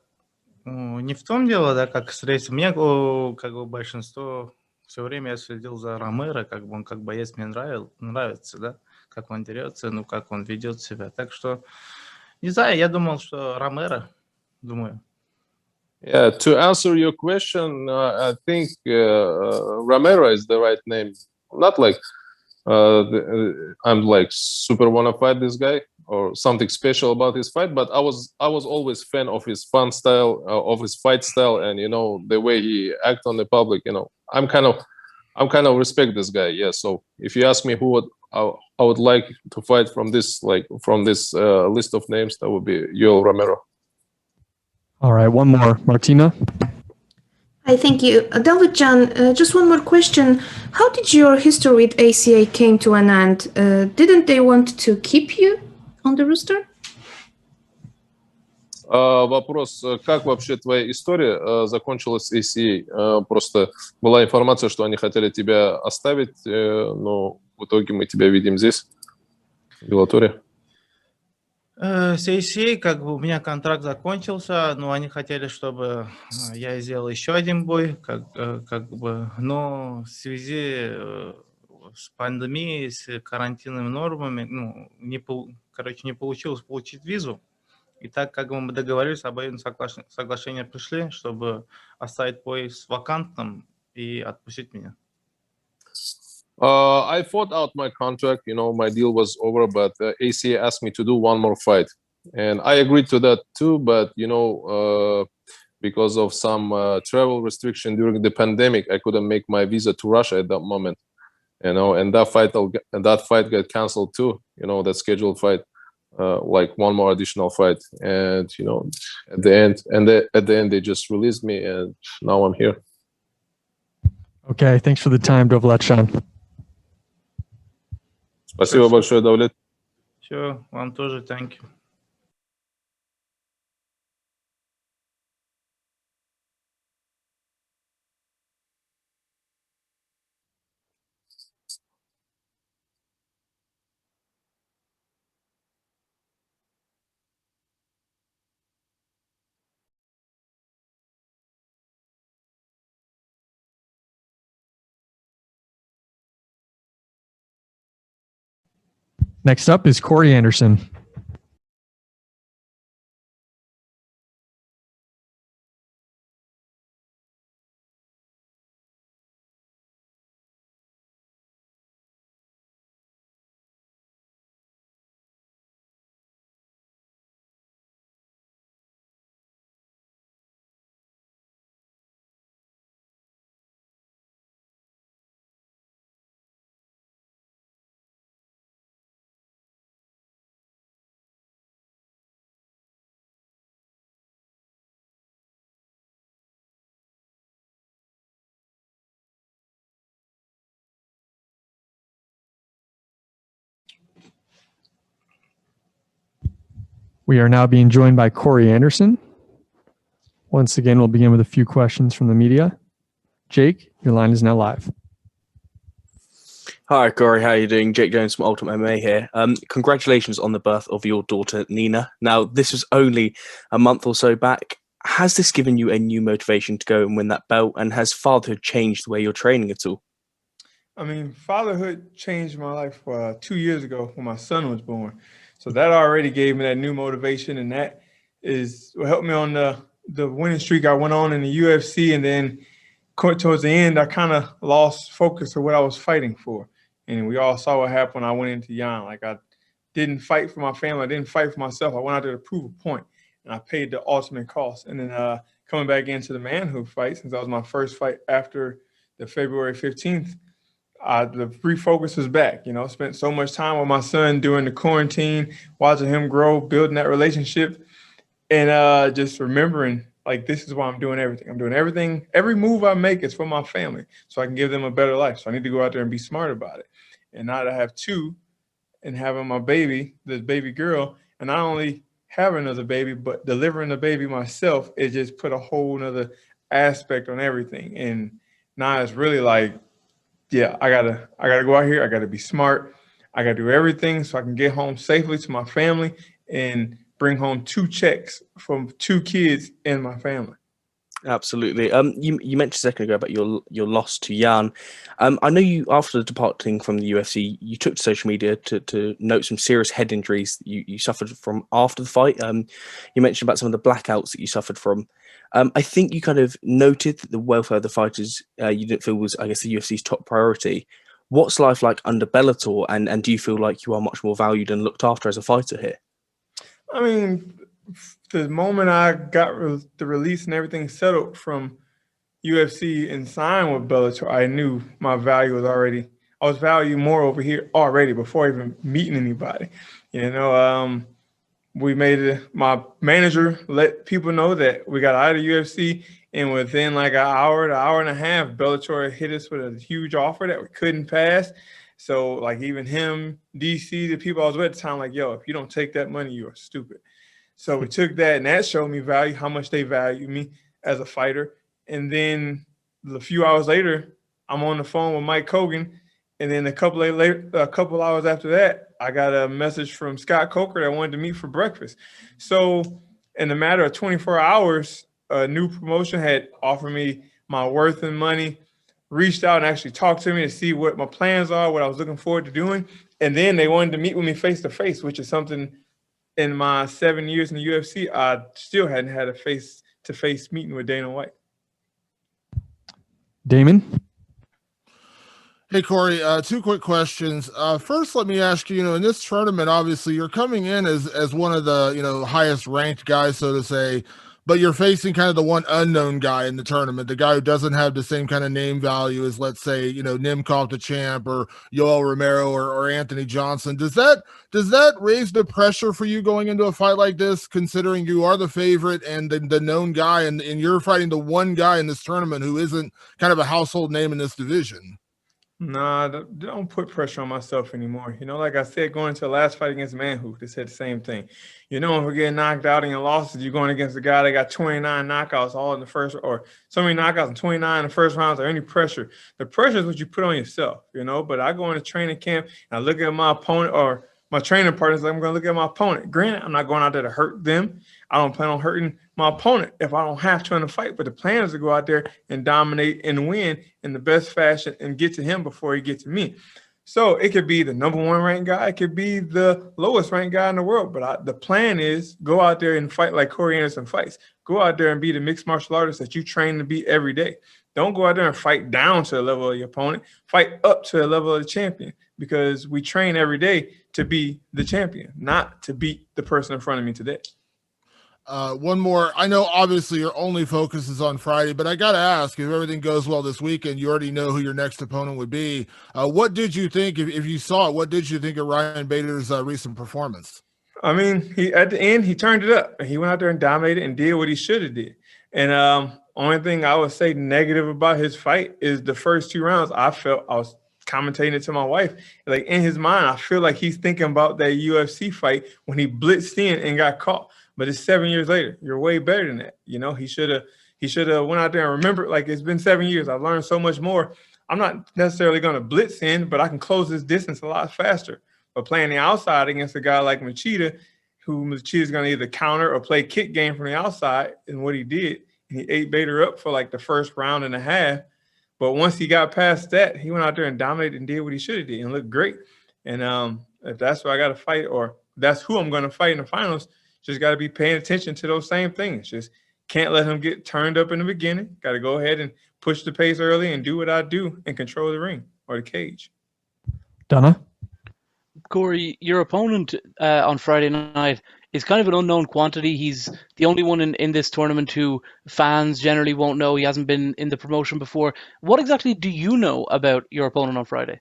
не в том дело, да, как встретиться. Мне как бы большинство все время я следил за Ромеро, как бы он как боец мне нравится, да, как он дерется, как он ведет себя. Так что не знаю, я думал, что Ромеро, думаю. Yeah, to answer your question, I think Romero is the right name. Not like I'm like super wanna fight this guy or something special about his fight, but I was always fan of his fun style, of his fight style, and you know the way he act on the public. You know, I'm kind of respect this guy. Yeah. So if you ask me who I would like to fight from this list of names, that would be Yoel Romero. All right, one more, Martina. Hi, thank you. Dovletdzhan, just one more question. How did your history with ACA came to an end? Didn't they want to keep you on the roster? Вопрос, как вообще твоя история закончилась с ACA? Просто была информация, что они хотели тебя оставить, но в итоге мы тебя видим здесь, в Беллаторе. С ACA, как бы у меня контракт закончился, но они хотели, чтобы я сделал еще один бой, как бы, но в связи с пандемией, с карантинными нормами, не получилось получить визу. И так как мы договорились, обоюдное соглашение пришли, чтобы оставить пояс вакантным и отпустить меня. I fought out my contract, you know, my deal was over, but ACA asked me to do one more fight. And I agreed to that too, but, you know, because of some travel restriction during the pandemic, I couldn't make my visa to Russia at that moment. you know, and that fight got canceled too, you know, that scheduled fight, like one more additional fight. And, you know, at the end, they just released me, and now I'm here. Okay, thanks for the time, Dovletdzhan. Спасибо большое, Давлет. Все, вам тоже thank you. Next up is Corey Anderson. We are now being joined by Corey Anderson. Once again, we'll begin with a few questions from the media. Jake, your line is now live. Hi, Corey. How are you doing? Jake Jones from Ultimate MMA here. Congratulations on the birth of your daughter, Nina. Now, this was only a month or so back. Has this given you a new motivation to go and win that belt? And has fatherhood changed the way you're training at all? I mean, fatherhood changed my life 2 years ago when my son was born. So that already gave me that new motivation, and that is what helped me on the winning streak I went on in the UFC. And then towards the end, I kind of lost focus of what I was fighting for. And we all saw what happened when I went into Yan. Like, I didn't fight for my family. I didn't fight for myself. I went out there to prove a point, and I paid the ultimate cost. And then coming back into the manhood fight, since that was my first fight after the February 15th, the refocus is back. You know, spent so much time with my son during the quarantine, watching him grow, building that relationship, and just remembering, like, this is why I'm doing everything. I'm doing everything. Every move I make is for my family, so I can give them a better life. So I need to go out there and be smart about it. And now that I have two, and having my baby, this baby girl, and not only having another baby, but delivering the baby myself, it just put a whole nother aspect on everything. And now it's really like, yeah, I gotta go out here. I gotta be smart. I gotta do everything so I can get home safely to my family and bring home 2 checks from 2 kids in my family. Absolutely. You mentioned a second ago about your loss to Yan. I know you, after departing from the UFC, you took to social media to note some serious head injuries that you suffered from after the fight. You mentioned about some of the blackouts that you suffered from. I think you kind of noted that the welfare of the fighters you didn't feel was, I guess, the UFC's top priority. What's life like under Bellator, and do you feel like you are much more valued and looked after as a fighter here? I mean, the moment I got the release and everything settled from UFC and signed with Bellator, I knew my value was already, I was valued more over here already before even meeting anybody. You know, we made it, my manager let people know that we got out of the UFC, and within like an hour to hour and a half, Bellator hit us with a huge offer that we couldn't pass. So like even him, DC, the people I was with at the time, like, yo, if you don't take that money, you are stupid. So we took that, and that showed me value, how much they value me as a fighter. And then a few hours later, I'm on the phone with Mike Hogan. And then a couple hours after that, I got a message from Scott Coker that wanted to meet for breakfast. So in a matter of 24 hours, a new promotion had offered me my worth and money, reached out and actually talked to me to see what my plans are, what I was looking forward to doing. And then they wanted to meet with me face-to-face, which is something in my 7 years in the UFC, I still hadn't had a face-to-face meeting with Dana White. Damon? Hey, Corey, 2 quick questions. First, let me ask you, in this tournament, obviously, you're coming in as one of the, highest ranked guys, so to say, but you're facing kind of the one unknown guy in the tournament, the guy who doesn't have the same kind of name value as, let's say, Nemkov the champ or Yoel Romero or Anthony Johnson. Does that raise the pressure for you going into a fight like this, considering you are the favorite and the known guy, and you're fighting the one guy in this tournament who isn't kind of a household name in this division? Nah, don't put pressure on myself anymore. Like I said, going into the last fight against Manhood, they said the same thing. If we're getting knocked out in your losses, you're going against a guy that got 29 knockouts all in the first, or so many knockouts and 29 in the first rounds, or any pressure. The pressure is what you put on yourself, But I go into training camp and I look at my opponent, or my training partners, like, I'm going to look at my opponent. Granted, I'm not going out there to hurt them. I don't plan on hurting my opponent if I don't have to in a fight. But the plan is to go out there and dominate and win in the best fashion and get to him before he gets to me. So it could be the number one ranked guy. It could be the lowest ranked guy in the world. But the plan is go out there and fight like Corey Anderson fights. Go out there and be the mixed martial artist that you train to be every day. Don't go out there and fight down to the level of your opponent. Fight up to the level of the champion, because we train every day to be the champion, not to beat the person in front of me today. One more. I know obviously your only focus is on Friday, but I got to ask, if everything goes well this weekend, you already know who your next opponent would be. What did you think, if you saw it, what did you think of Ryan Bader's recent performance? I mean, at the end, he turned it up. He went out there and dominated and did what he should have did. And only thing I would say negative about his fight is the first 2 rounds. I was commentating it to my wife. Like, in his mind, I feel like he's thinking about that UFC fight when he blitzed in and got caught. But it's 7 years later. You're way better than that. He should have went out there and remembered, like, it's been 7 years. I've learned so much more. I'm not necessarily going to blitz in, but I can close this distance a lot faster. But playing the outside against a guy like Machida, who Machida's going to either counter or play kick game from the outside, and what he did, he ate Bader up for like the first round and a half. But once he got past that, he went out there and dominated and did what he should have did and looked great. And if that's who I got to fight, or that's who I'm going to fight in the finals, just got to be paying attention to those same things. Just can't let him get turned up in the beginning. Got to go ahead and push the pace early and do what I do and control the ring or the cage. Donna? Corey, your opponent on Friday night is kind of an unknown quantity. He's the only one in this tournament who fans generally won't know. He hasn't been in the promotion before. What exactly do you know about your opponent on Friday?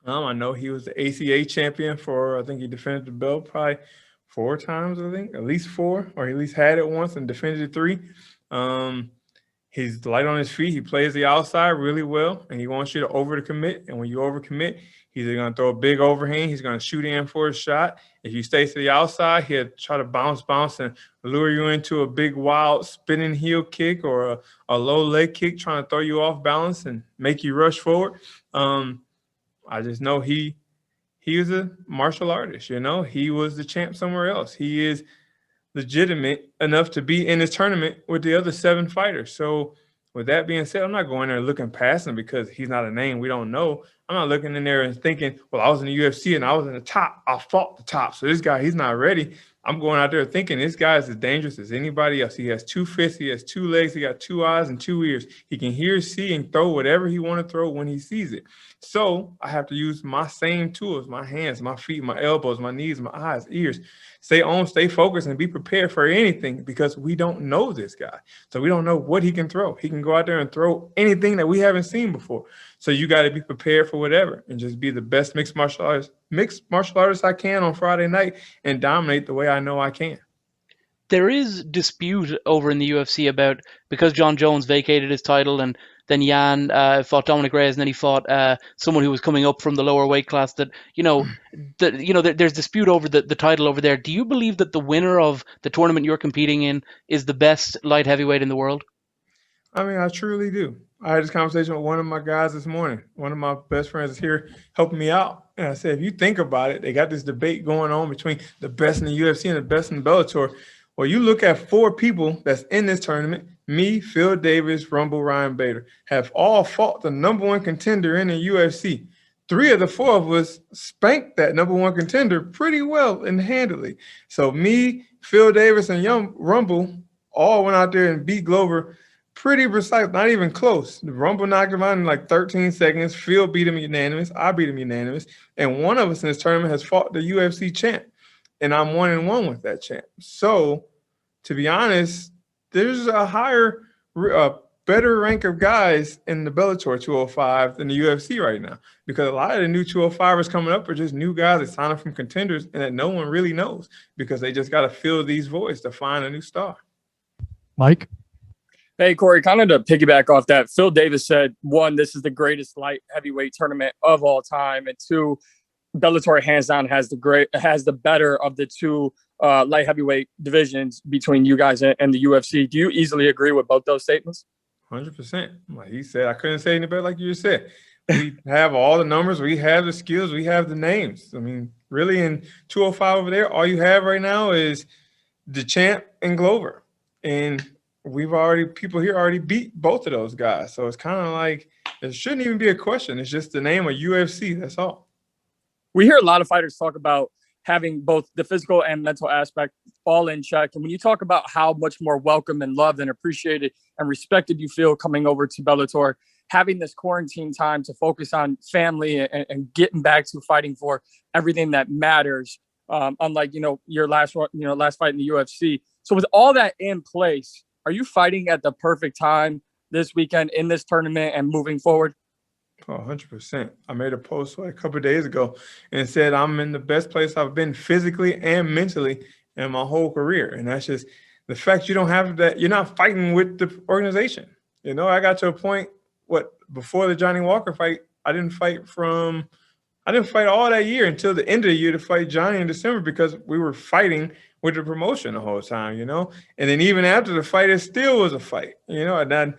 I know he was the ACA champion I think he defended the belt probably 4 times, I think, at least 4, or he at least had it once and defended it 3. He's light on his feet. He plays the outside really well, and he wants you to overcommit. And when you overcommit, he's either going to throw a big overhand, he's going to shoot in for a shot. If you stay to the outside, he'll try to bounce, and lure you into a big, wild spinning heel kick or a low leg kick, trying to throw you off balance and make you rush forward. I just know he was a martial artist, He was the champ somewhere else. He is legitimate enough to be in this tournament with the other 7 fighters. So with that being said, I'm not going there looking past him because he's not a name we don't know. I'm not looking in there and thinking, well, I was in the UFC and I was in the top. I fought the top. So this guy, he's not ready. I'm going out there thinking this guy is as dangerous as anybody else. He has 2 fists. He has 2 legs. He got 2 eyes and 2 ears. He can hear, see, and throw whatever he want to throw when he sees it. So I have to use my same tools, my hands, my feet, my elbows, my knees, my eyes, ears. Stay on, stay focused, and be prepared for anything because we don't know this guy. So we don't know what he can throw. He can go out there and throw anything that we haven't seen before. So you got to be prepared for whatever and just be the best mixed martial artist I can on Friday night and dominate the way I know I can. There is dispute over in the UFC about, because John Jones vacated his title and then Yan fought Dominic Reyes and then he fought someone who was coming up from the lower weight class, that there's dispute over the title over there. Do you believe that the winner of the tournament you're competing in is the best light heavyweight in the world? I mean, I truly do. I had this conversation with one of my guys this morning. One of my best friends is here helping me out. And I said, if you think about it, they got this debate going on between the best in the UFC and the best in Bellator. Well, you look at 4 people that's in this tournament, me, Phil Davis, Rumble, Ryan Bader, have all fought the number 1 contender in the UFC. 3 of the 4 of us spanked that number 1 contender pretty well and handily. So me, Phil Davis, and Rumble all went out there and beat Glover pretty precise, not even close. The Rumble knocked him out in like 13 seconds. Phil beat him unanimous. I beat him unanimous. And one of us in this tournament has fought the UFC champ. And I'm 1-1 with that champ. So, to be honest, there's a higher, better rank of guys in the Bellator 205 than the UFC right now, because a lot of the new 205ers coming up are just new guys that sign up from contenders and that no one really knows, because they just got to fill these voids to find a new star. Mike? Hey, Corey, kind of to piggyback off that, Phil Davis said, one, this is the greatest light heavyweight tournament of all time, and two, Bellator hands down has the better of the two light heavyweight divisions between you guys and the UFC. Do you easily agree with both those statements? 100%. Like he said, I couldn't say any better. Like you just said, we have all the numbers, we have the skills, we have the names. I mean, really, in 205 over there, all you have right now is the champ and Glover, and people here already beat both of those guys. So it's kind of like it shouldn't even be a question. It's just the name of UFC. That's all. We hear a lot of fighters talk about having both the physical and mental aspect all in check. And when you talk about how much more welcome and loved and appreciated and respected you feel coming over to Bellator, having this quarantine time to focus on family and getting back to fighting for everything that matters, unlike, your last fight in the UFC. So with all that in place, are you fighting at the perfect time this weekend in this tournament and moving forward? Oh, 100%. I made a post a couple of days ago and said I'm in the best place I've been physically and mentally in my whole career. And that's just the fact you don't have that. You're not fighting with the organization. I got to a point, before the Johnny Walker fight, I didn't fight all that year until the end of the year to fight Johnny in December, because we were fighting with the promotion the whole time, And then even after the fight, it still was a fight, and then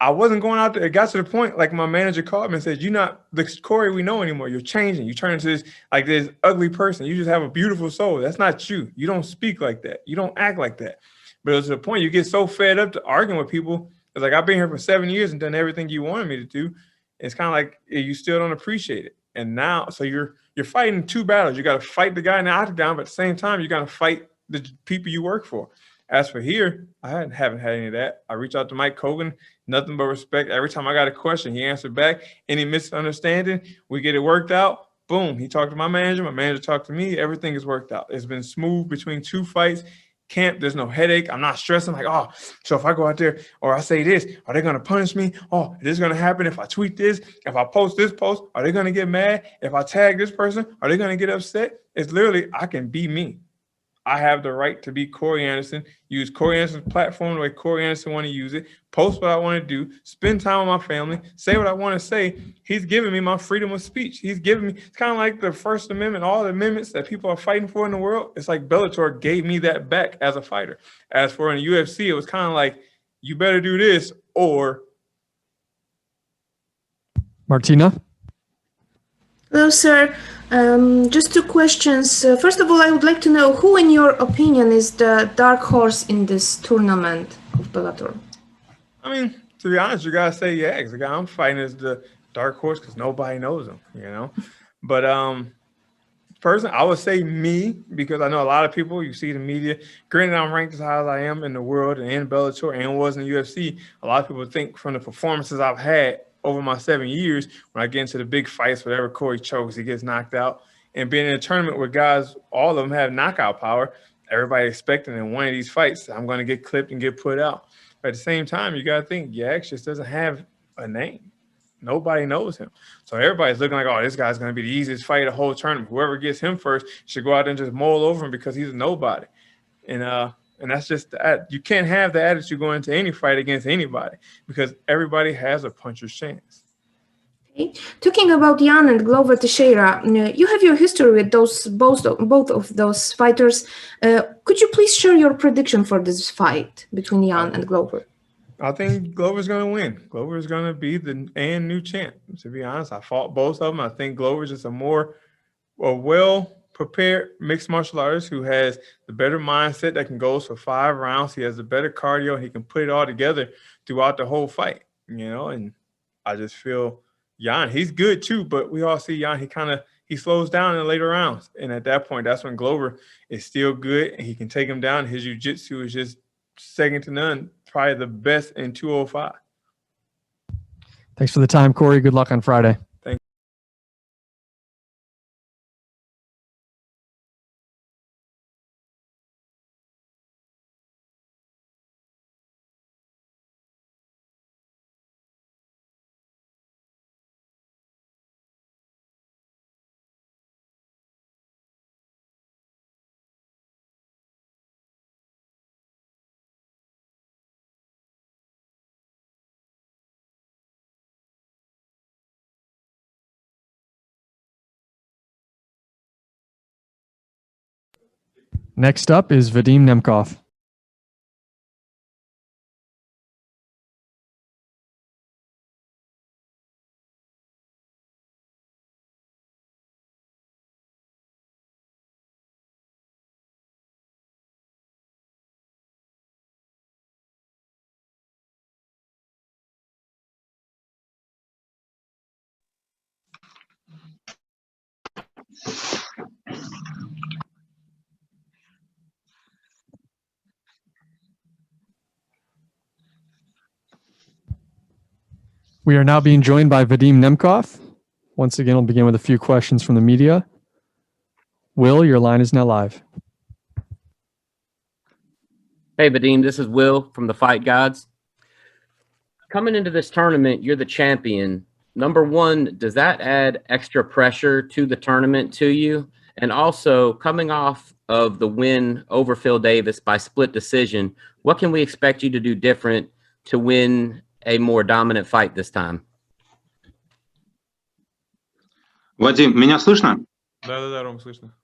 I wasn't going out there. It got to the point, like my manager called me and said, "You're not the Corey we know anymore. You're changing. You turn into this ugly person. You just have a beautiful soul. That's not you. You don't speak like that. You don't act like that." But it was to the point you get so fed up to arguing with people. It's like, I've been here for 7 years and done everything you wanted me to do. It's kind of like you still don't appreciate it. And now, so you're fighting two battles. You got to fight the guy in the octagon, but at the same time, you got to fight the people you work for. As for here, I haven't had any of that. I reached out to Mike Kogan, nothing but respect. Every time I got a question, he answered back. Any misunderstanding, we get it worked out. Boom. He talked to my manager talked to me. Everything is worked out. It's been smooth between two fights. Camp, there's no headache. I'm not stressing like, so if I go out there or I say this, are they going to punish me? Oh, is this going to happen if I tweet this? If I post this post, are they going to get mad? If I tag this person, are they going to get upset? It's literally, I can be me. I have the right to be Corey Anderson, use Corey Anderson's platform the way Corey Anderson want to use it, post what I want to do, spend time with my family, say what I want to say. He's giving me my freedom of speech. He's giving me, it's kind of like the First Amendment, all the amendments that people are fighting for in the world. It's like Bellator gave me that back as a fighter. As for in the UFC, it was kind of like, you better do this or. Martina? Hello, sir. Just two questions. First of all, I would like to know who, in your opinion, is the dark horse in this tournament of Bellator? I mean, to be honest, you gotta say Yags. The guy I'm fighting is the dark horse because nobody knows him, But personally, I would say me, because I know a lot of people. You see the media. Granted, I'm ranked as high as I am in the world and in Bellator and was in the UFC. A lot of people think from the performances I've had over my 7 years, when I get into the big fights, whatever Corey chokes, he gets knocked out. And being in a tournament where guys, all of them have knockout power, everybody expecting in one of these fights, I'm going to get clipped and get put out. But at the same time, you got to think, Yags just doesn't have a name. Nobody knows him. So everybody's looking like, this guy's going to be the easiest fight of the whole tournament. Whoever gets him first should go out there and just maul over him because he's a nobody. And that's just that. You can't have the attitude going into any fight against anybody because everybody has a puncher's chance. Okay. Talking about Yan and Glover Teixeira, you have your history with both of those fighters. Could you please share your prediction for this fight between Yan and Glover? I think Glover's going to win. Glover is going to be the new champ. To be honest, I fought both of them. I think Glover's just a well-prepared mixed martial artist who has the better mindset that can go for 5 rounds. He has the better cardio. He can put it all together throughout the whole fight, and I just feel Yan, he's good too, but we all see Yan, he slows down in the later rounds. And at that point, that's when Glover is still good and he can take him down. His jiu-jitsu is just second to none, probably the best in 205. Thanks for the time, Corey. Good luck on Friday. Next up is Vadim Nemkov. We are now being joined by Vadim Nemkov. Once again, we'll begin with a few questions from the media. Will, your line is now live. Hey, Vadim, this is Will from the Fight Gods. Coming into this tournament, you're the champion. Number one, does that add extra pressure to the tournament to you? And also, coming off of the win over Phil Davis by split decision, what can we expect you to do different to win a more dominant fight this time? Вадим, меня слышно? Да, Ром, слышно.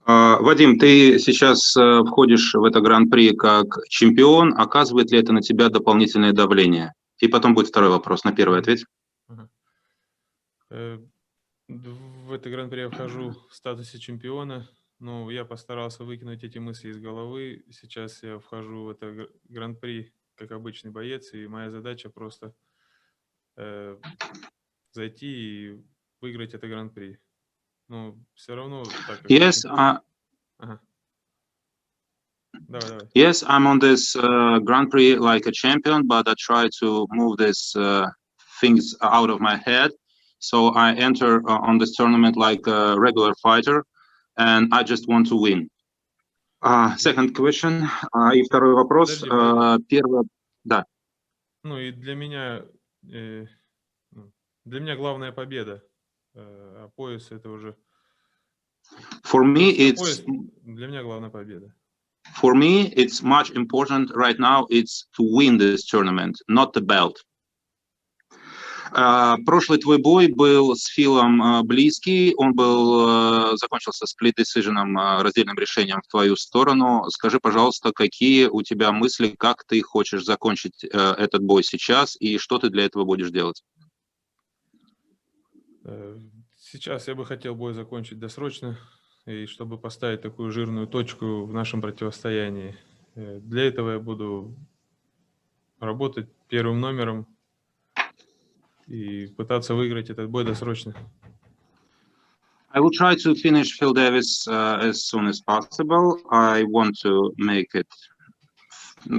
Вадим, ты сейчас входишь в это гран-при как чемпион. Оказывает ли это на тебя дополнительное давление? И потом будет второй вопрос. На первый ответь. В это гран-при я вхожу в статусе чемпиона. Ну, я постарался выкинуть эти мысли из головы. Сейчас я вхожу в это гран-при как обычный боец, и моя задача просто зайти и выиграть это гран-при. Но все равно так как Yes, Давай. Yes, I'm on this Grand Prix like a champion, but I try to move these things out of my head. So I enter on this tournament like a regular fighter, and I just want to win. Second question. И второй вопрос. Первый, да. Ну и для меня главная победа. А пояс это уже. For me, it's для меня главная победа. For me, it's much important right now. It's to win this tournament, not the belt. Прошлый твой бой был с Филом близкий. Он был закончился сплит-decision, раздельным решением в твою сторону. Скажи, пожалуйста, какие у тебя мысли, как ты хочешь закончить этот бой сейчас и что ты для этого будешь делать? Сейчас я бы хотел бой закончить досрочно, и чтобы поставить такую жирную точку в нашем противостоянии. Для этого я буду работать первым номером и пытаться выиграть этот бой досрочно. I will try to finish Phil Davis as soon as possible. I want to make it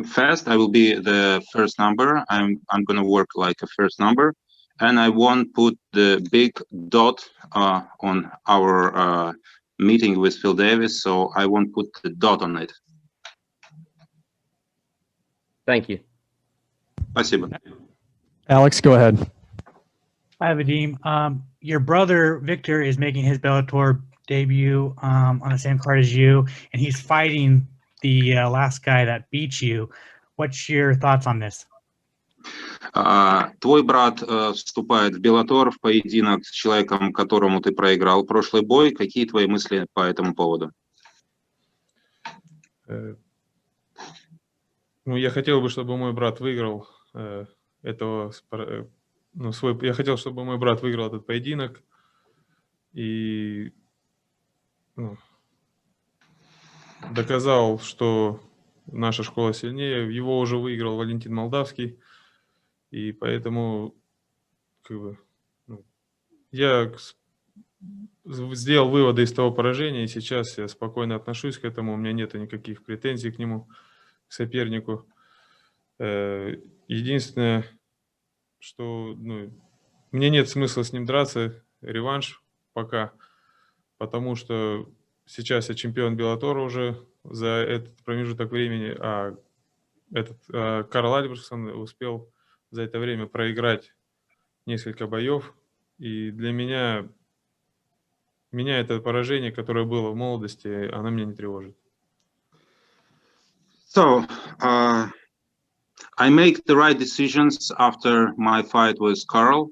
fast. I will be the first number. I'm going to work like a first number. And I won't put the big dot on our meeting with Phil Davis, so I won't put the dot on it. Thank you. Спасибо. Alex, go ahead. Hi, Vadim. Your brother, Victor, is making his Bellator debut on the same card as you, and he's fighting the last guy that beat you. What's your thoughts on this? Твой брат вступает в Bellator, в поединок с человеком, которому ты проиграл прошлый бой. Какие твои мысли по этому поводу? Ну, я хотел бы, чтобы мой брат выиграл этого. Я хотел, чтобы мой брат выиграл этот поединок и доказал, что наша школа сильнее. Его уже выиграл Валентин Молдавский. И поэтому я сделал выводы из того поражения, и сейчас я спокойно отношусь к этому, у меня нет никаких претензий к нему, к сопернику. Единственное, что мне нет смысла с ним драться, реванш пока, потому что сейчас я чемпион Беллатора уже за этот промежуток времени, а Карл Альбертсон успел за это время проиграть несколько боев, и для меня это поражение, которое было в молодости, оно меня не тревожит. So, I make the right decisions after my fight with Carl.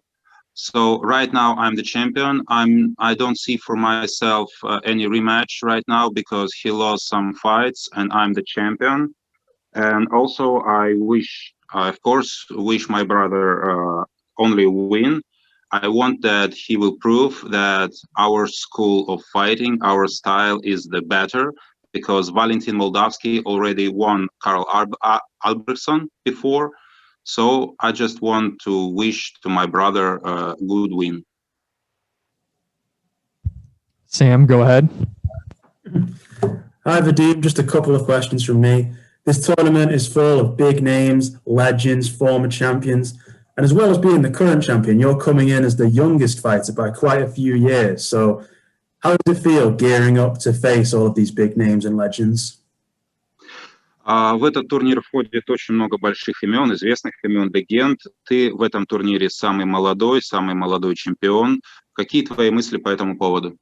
So right now I'm the champion. I don't see for myself any rematch right now because he lost some fights and I'm the champion. And also I wish, of course, wish my brother only win. I want that he will prove that our school of fighting, our style is the better, because Valentin Moldavsky already won Karl Albrechtsson before. So I just want to wish to my brother a good win. Sam, go ahead. Hi, Vadim. Just a couple of questions from me. This tournament is full of big names, legends, former champions, and as well as being the current champion, you're coming in as the youngest fighter by quite a few years. So how does it feel gearing up to face all of these big names and legends? В этот турнир входит очень много больших имен, известных имен, легенд. Ты в этом турнире самый молодой чемпион. Какие твои мысли по этому поводу?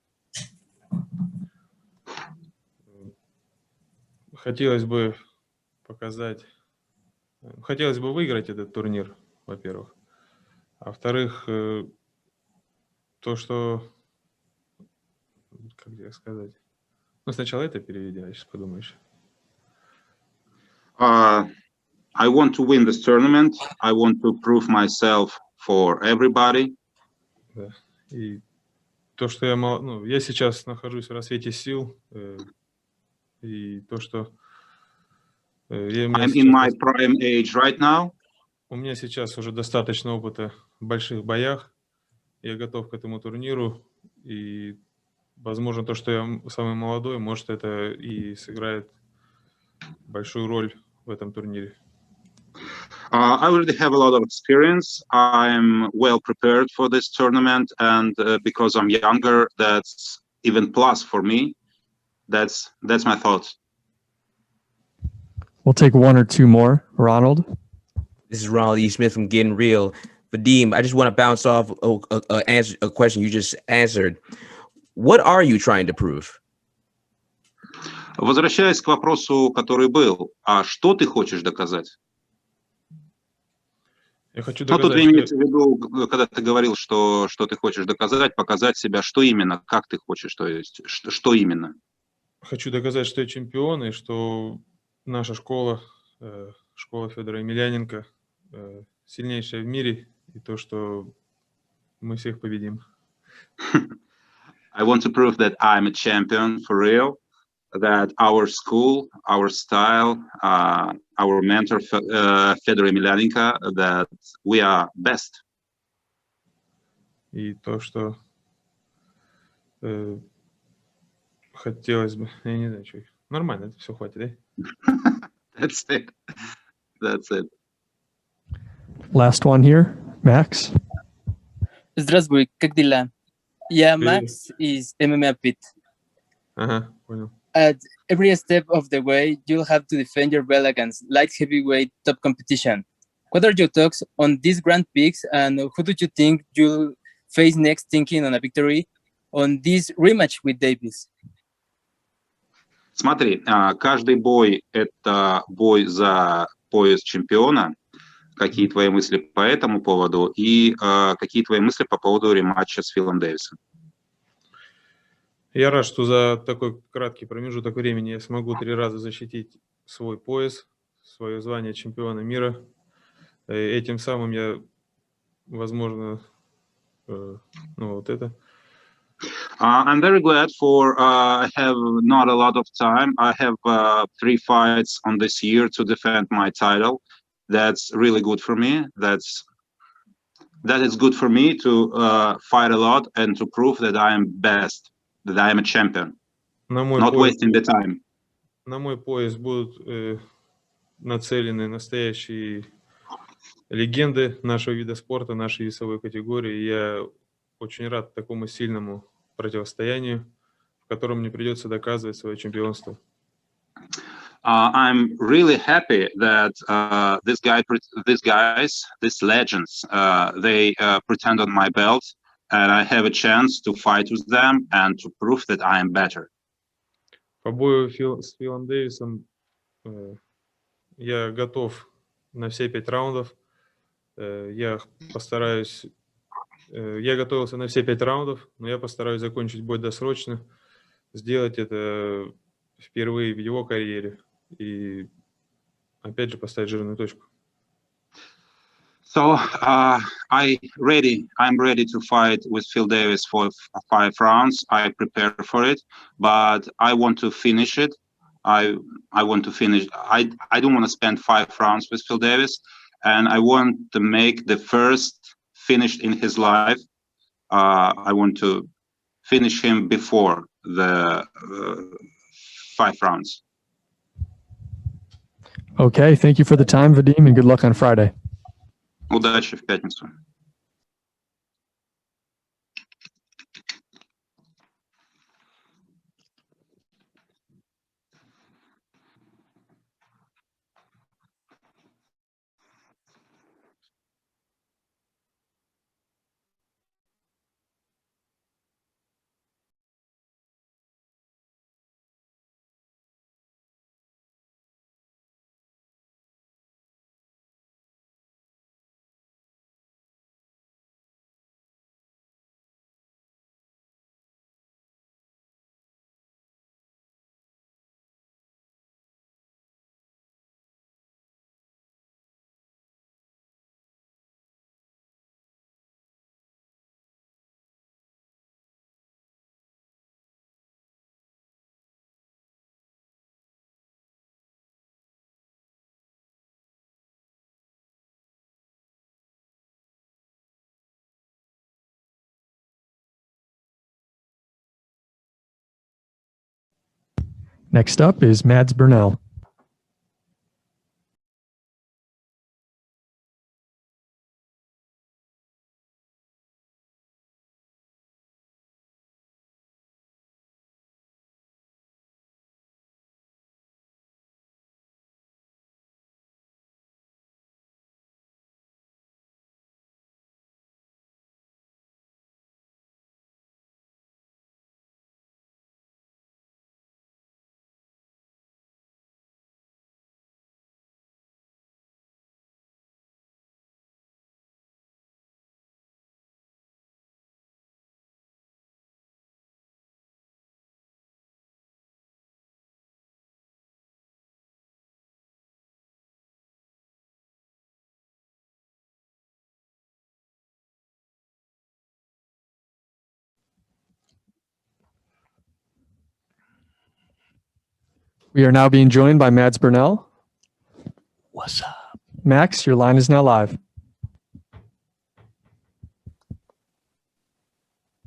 Хотелось бы выиграть этот турнир, во-первых. А во-вторых, то, что, как тебе сказать, сначала это переведи, а сейчас подумаешь. I want to win this tournament. I want to prove myself for everybody. Да. И то, что я сейчас нахожусь в расцвете сил, и то, что I'm in my prime age right now. У меня сейчас уже достаточно опыта в больших боях. Я готов к этому турниру. И, возможно, то, что я самый молодой, может, это и сыграет большую роль в этом турнире. I already have a lot of experience. I'm well prepared for this tournament, and because I'm younger, that's even plus for me. That's my thoughts. We'll take one or two more. Ronald? This is Ronald E. Smith from Getting Real. Vadim, I just want to bounce off a question you just answered. What are you trying to prove? Возвращаясь к вопросу, который был, а что ты хочешь доказать? Я хочу доказать, тут имеется в виду, когда ты говорил, что ты хочешь доказать, показать себя, что именно, как ты хочешь, то есть, что именно? Хочу доказать, что я чемпион, и что наша школа, школа Федора Емельяненко, сильнейшая в мире, и то, что мы всех победим. I want to prove that I'm a champion for real, that our school, our style, our mentor, Fedor Emelianenko, that we are best. И то, что хотелось бы, я не знаю, что. Нормально, это все хватит, да? That's it. That's it. Last one here, Max. Здравствуй, как дела? Я Max из MMA Pit. Ага, понял. At every step of the way, you'll have to defend your belt against light heavyweight top competition. What are your thoughts on these Grand Prix, and who do you think you'll face next, thinking on a victory on this rematch with Davis? Смотри, каждый бой – это бой за пояс чемпиона. Какие твои мысли по этому поводу и какие твои мысли по поводу рематча с Филом Дэвисом? Я рад, что за такой краткий промежуток времени я смогу 3 раза защитить свой пояс, свое звание чемпиона мира. Этим самым я, возможно, вот это. I'm very glad for I have not a lot of time. I have 3 fights on this year to defend my title. That's really good for me. That is good for me to fight a lot and to prove that I am best, that I am a champion. Not wasting the time. На мой пояс будут нацелены настоящие легенды нашего вида спорта, нашей весовой категории. Я очень рад такому сильному противостоянию, в котором мне придется доказывать свое чемпионство. I'm really happy that these legends, they pretend on my belt, and I have a chance to fight with them and to prove that I am better. По бою с Филом Дэвисом я готов на все 5 раундов. Я постараюсь Я готовился на все 5 раундов, но я постараюсь закончить бой досрочно, сделать это впервые в его карьере и опять же поставить жирную точку. So I'm ready to fight with Phil Davis for 5 rounds. I prepare for it, but I want to finish it. I want to finish. I don't want to spend 5 rounds with Phil Davis, and I want to make the first finish in his life. I want to finish him before the 5 rounds. Okay, thank you for the time, Vadim, and good luck on Friday. Удачи в пятницу. Next up is Mads Burnell. We are now being joined by Mads Burnell. What's up? Max, your line is now live.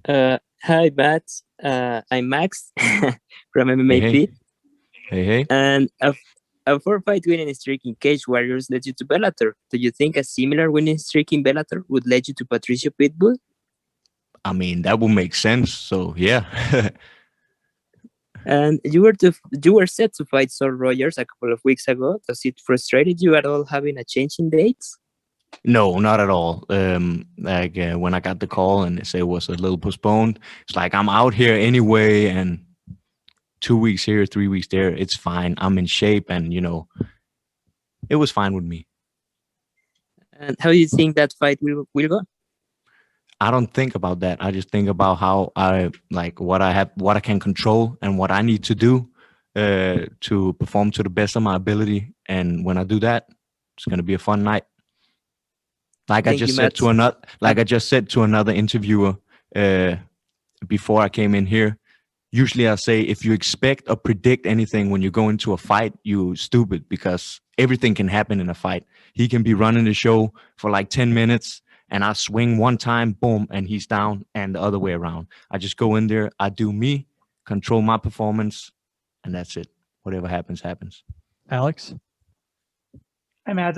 Hi, Matt. I'm Max from MMA Hey, Pit. Hey. And a 4-fight winning streak in Cage Warriors led you to Bellator. Do you think a similar winning streak in Bellator would lead you to Patricio Pitbull? I mean, that would make sense. So, yeah. And you were set to fight Saul Rogers a couple of weeks ago. Does it frustrated you at all having a change in dates? No, not at all. When I got the call and they said it was a little postponed, it's like I'm out here anyway, and 2 weeks here, 3 weeks there, it's fine. I'm in shape, and it was fine with me. And how do you think that fight will go? I don't think about that. I just think about how what I can control and what I need to do to perform to the best of my ability. And when I do that, it's going to be a fun night. Like I just said to another interviewer before I came in here, usually I say, if you expect or predict anything when you go into a fight, you're stupid, because everything can happen in a fight. He can be running the show for like 10 minutes and I swing one time, boom, and he's down, and the other way around. I just go in there, I do me, control my performance, and that's it. Whatever happens, happens. Alex? Hi, Matt.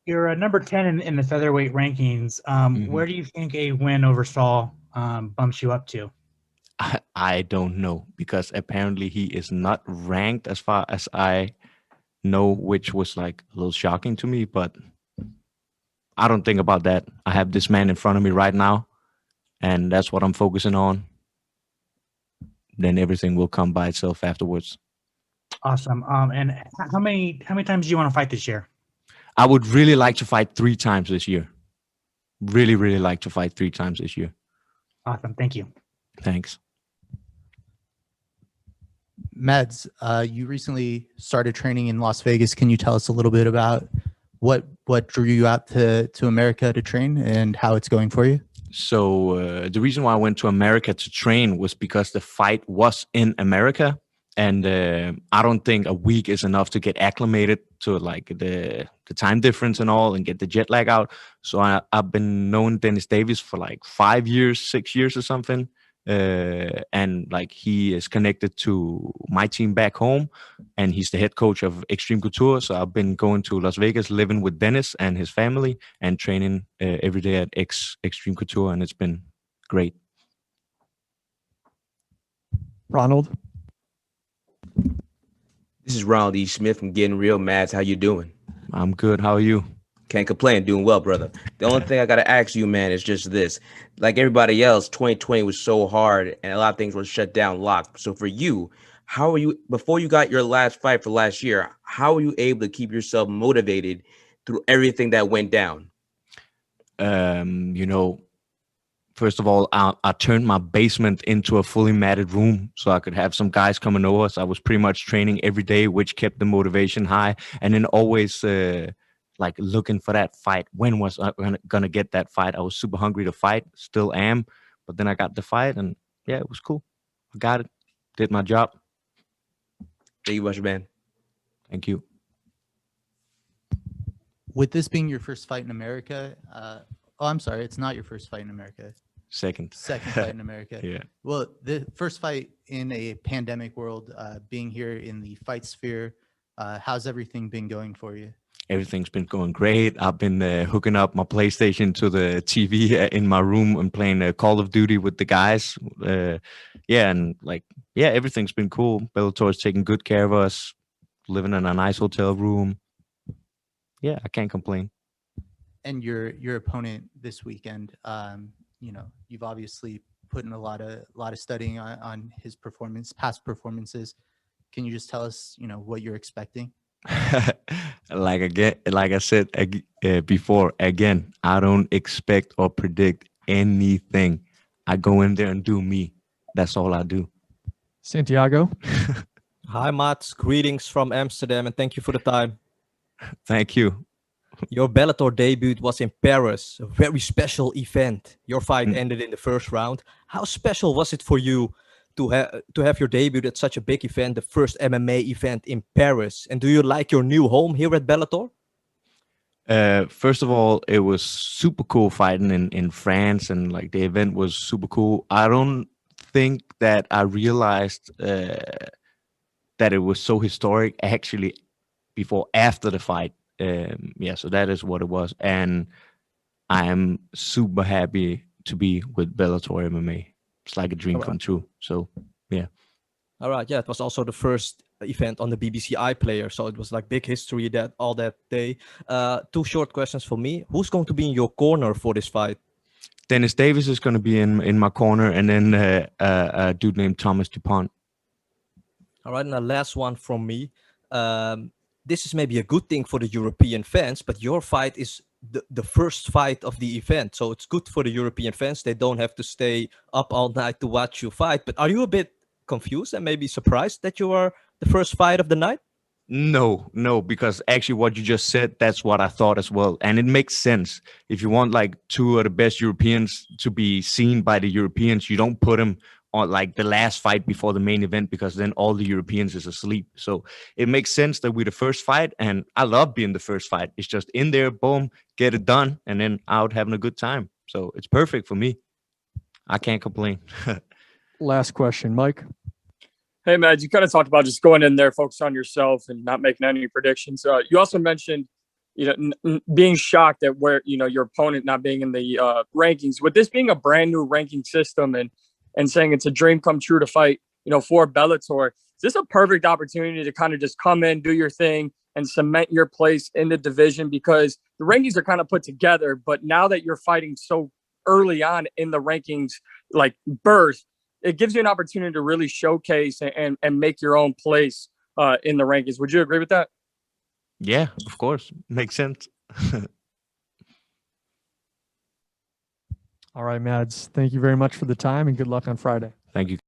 You're number 10 in the featherweight rankings. Where do you think a win over Saul bumps you up to? I don't know, because apparently he is not ranked as far as I know, which was like a little shocking to me, but I don't think about that. I have this man in front of me right now, and that's what I'm focusing on. Then everything will come by itself afterwards. Awesome. And how many times do you want to fight this year? I would really like to fight 3 times this year. really, really like to fight 3 times this year. Awesome. Thank you. Thanks. Mads, you recently started training in Las Vegas. Can you tell us a little bit about what drew you out to America to train and how it's going for you? So the reason why I went to America to train was because the fight was in America, and I don't think a week is enough to get acclimated to like the time difference and all, and get the jet lag out. So I've been knowing Dennis Davis for like 5 years, 6 years or something. And like he is connected to my team back home, and he's the head coach of Extreme Couture. So I've been going to Las Vegas, living with Dennis and his family, and training every day at Extreme Couture, and it's been great. Ronald. This is Ronald E. Smith from Getting Real. Mads, how you doing? I'm good. How are you? Can't complain. Doing well, brother. The only thing I got to ask you, man, is just this. Like everybody else, 2020 was so hard and a lot of things were shut down, locked. So for you, how are you, before you got your last fight for last year, how were you able to keep yourself motivated through everything that went down? You know, first of all, I turned my basement into a fully matted room so I could have some guys coming over. So I was pretty much training every day, which kept the motivation high. And then always like looking for that fight. When was I gonna get that fight? I was super hungry to fight, still am. But then I got the fight, and yeah, it was cool. I got it, did my job. Thank you much, man. Thank you. With this being your first fight in America, I'm sorry, it's not your first fight in America. Second fight in America. Yeah. Well, the first fight in a pandemic world, being here in the fight sphere, how's everything been going for you? Everything's been going great. I've been hooking up my PlayStation to the TV in my room and playing Call of Duty with the guys. Everything's been cool. Bellator's taking good care of us, living in a nice hotel room. Yeah, I can't complain. And your opponent this weekend, you've obviously put in a lot of studying on his past performances. Can you just tell us, what you're expecting? Like I said before, again, I don't expect or predict anything. I go in there and do me. That's all I do. Santiago. Hi, Mats. Greetings from Amsterdam, and thank you for the time. Thank you. Your Bellator debut was in Paris, a very special event. Your fight ended in the first round. How special was it for you to have your debut at such a big event, the first MMA event in Paris? And do you like your new home here at Bellator? First of all, it was super cool fighting in France, and like the event was super cool. I don't think that I realized that it was so historic actually after the fight. So that is what it was, and I am super happy to be with Bellator MMA. It's like a dream come true. So yeah. All right. Yeah, it was also the first event on the BBC iPlayer, so it was like big history that day. 2 short questions for me. Who's going to be in your corner for this fight? Dennis Davis is going to be in my corner, and then a dude named Thomas Dupont. All right, and the last one from me. This is maybe a good thing for the European fans, but your fight is the first fight of the event. So it's good for the European fans. They don't have to stay up all night to watch you fight. But are you a bit confused and maybe surprised that you are the first fight of the night? No, because actually what you just said, that's what I thought as well. And it makes sense. If you want like 2 of the best Europeans to be seen by the Europeans, you don't put them on like the last fight before the main event, because then all the Europeans is asleep. So it makes sense that we're the first fight, and I love being the first fight. It's just in there, boom, get it done, and then out having a good time. So it's perfect for me. I can't complain. Last question, Mike. Hey, Mads, you kind of talked about just going in there, focus on yourself and not making any predictions. You also mentioned, being shocked at where, your opponent not being in the rankings. With this being a brand new ranking system and saying it's a dream come true to fight, for Bellator, is this a perfect opportunity to kind of just come in, do your thing, and cement your place in the division? Because the rankings are kind of put together, but now that you're fighting so early on in the rankings, like birth, it gives you an opportunity to really showcase and make your own place in the rankings. Would you agree with that? Yeah, of course. Makes sense. All right, Mads. Thank you very much for the time and good luck on Friday. Thank you.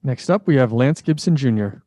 Next up, we have Lance Gibson Jr.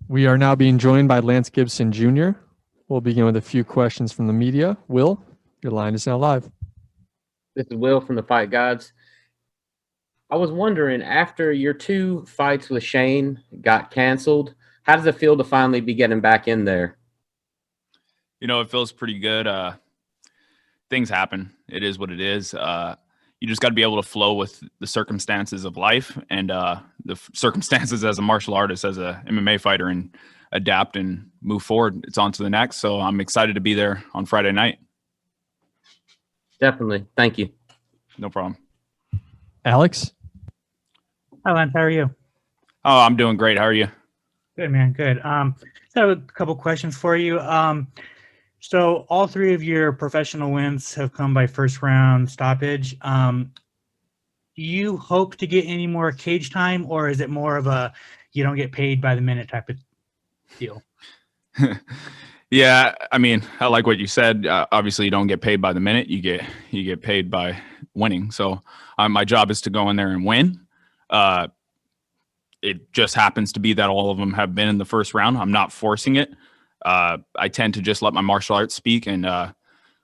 We are now being joined by Lance Gibson Jr. We'll begin with a few questions from the media. Will, your line is now live. This is Will from the Fight Gods. I was wondering, after your 2 fights with Shane got canceled, how does it feel to finally be getting back in there? You know, it feels pretty good. Things happen. It is what it is. You just got to be able to flow with the circumstances of life and the circumstances as a martial artist, as a MMA fighter, and adapt and move forward. It's on to the next. So I'm excited to be there on Friday night. Definitely. Thank you. No problem. Alex? Hi, Lance. How are you? Oh, I'm doing great. How are you? Good, man. Good. So a couple questions for you. So all 3 of your professional wins have come by first round stoppage. Do you hope to get any more cage time, or is it more of a you don't get paid by the minute type of deal? Yeah, I mean, I like what you said. Obviously, you don't get paid by the minute. You get paid by winning. So my job is to go in there and win. It just happens to be that all of them have been in the first round. I'm not forcing it. I tend to just let my martial arts speak and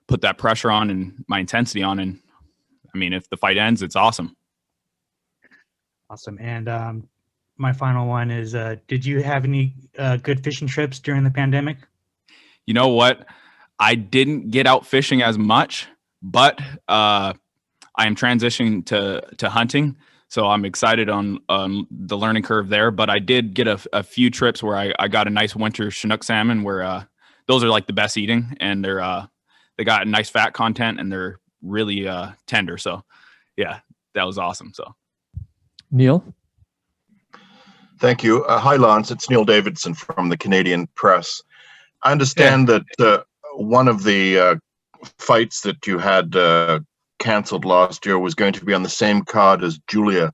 put that pressure on and my intensity on. And I mean, if the fight ends, it's awesome. Awesome. And my final one is, did you have any good fishing trips during the pandemic? You know what? I didn't get out fishing as much, but I am transitioning to hunting. So I'm excited on the learning curve there. But I did get a few trips where I got a nice winter Chinook salmon, where those are like the best eating, and they got nice fat content, and they're really tender. So yeah, that was awesome. So Neil? Thank you. Hi, Lance. It's Neil Davidson from the Canadian Press. I understand that one of the fights that you had canceled last year was going to be on the same card as Julia,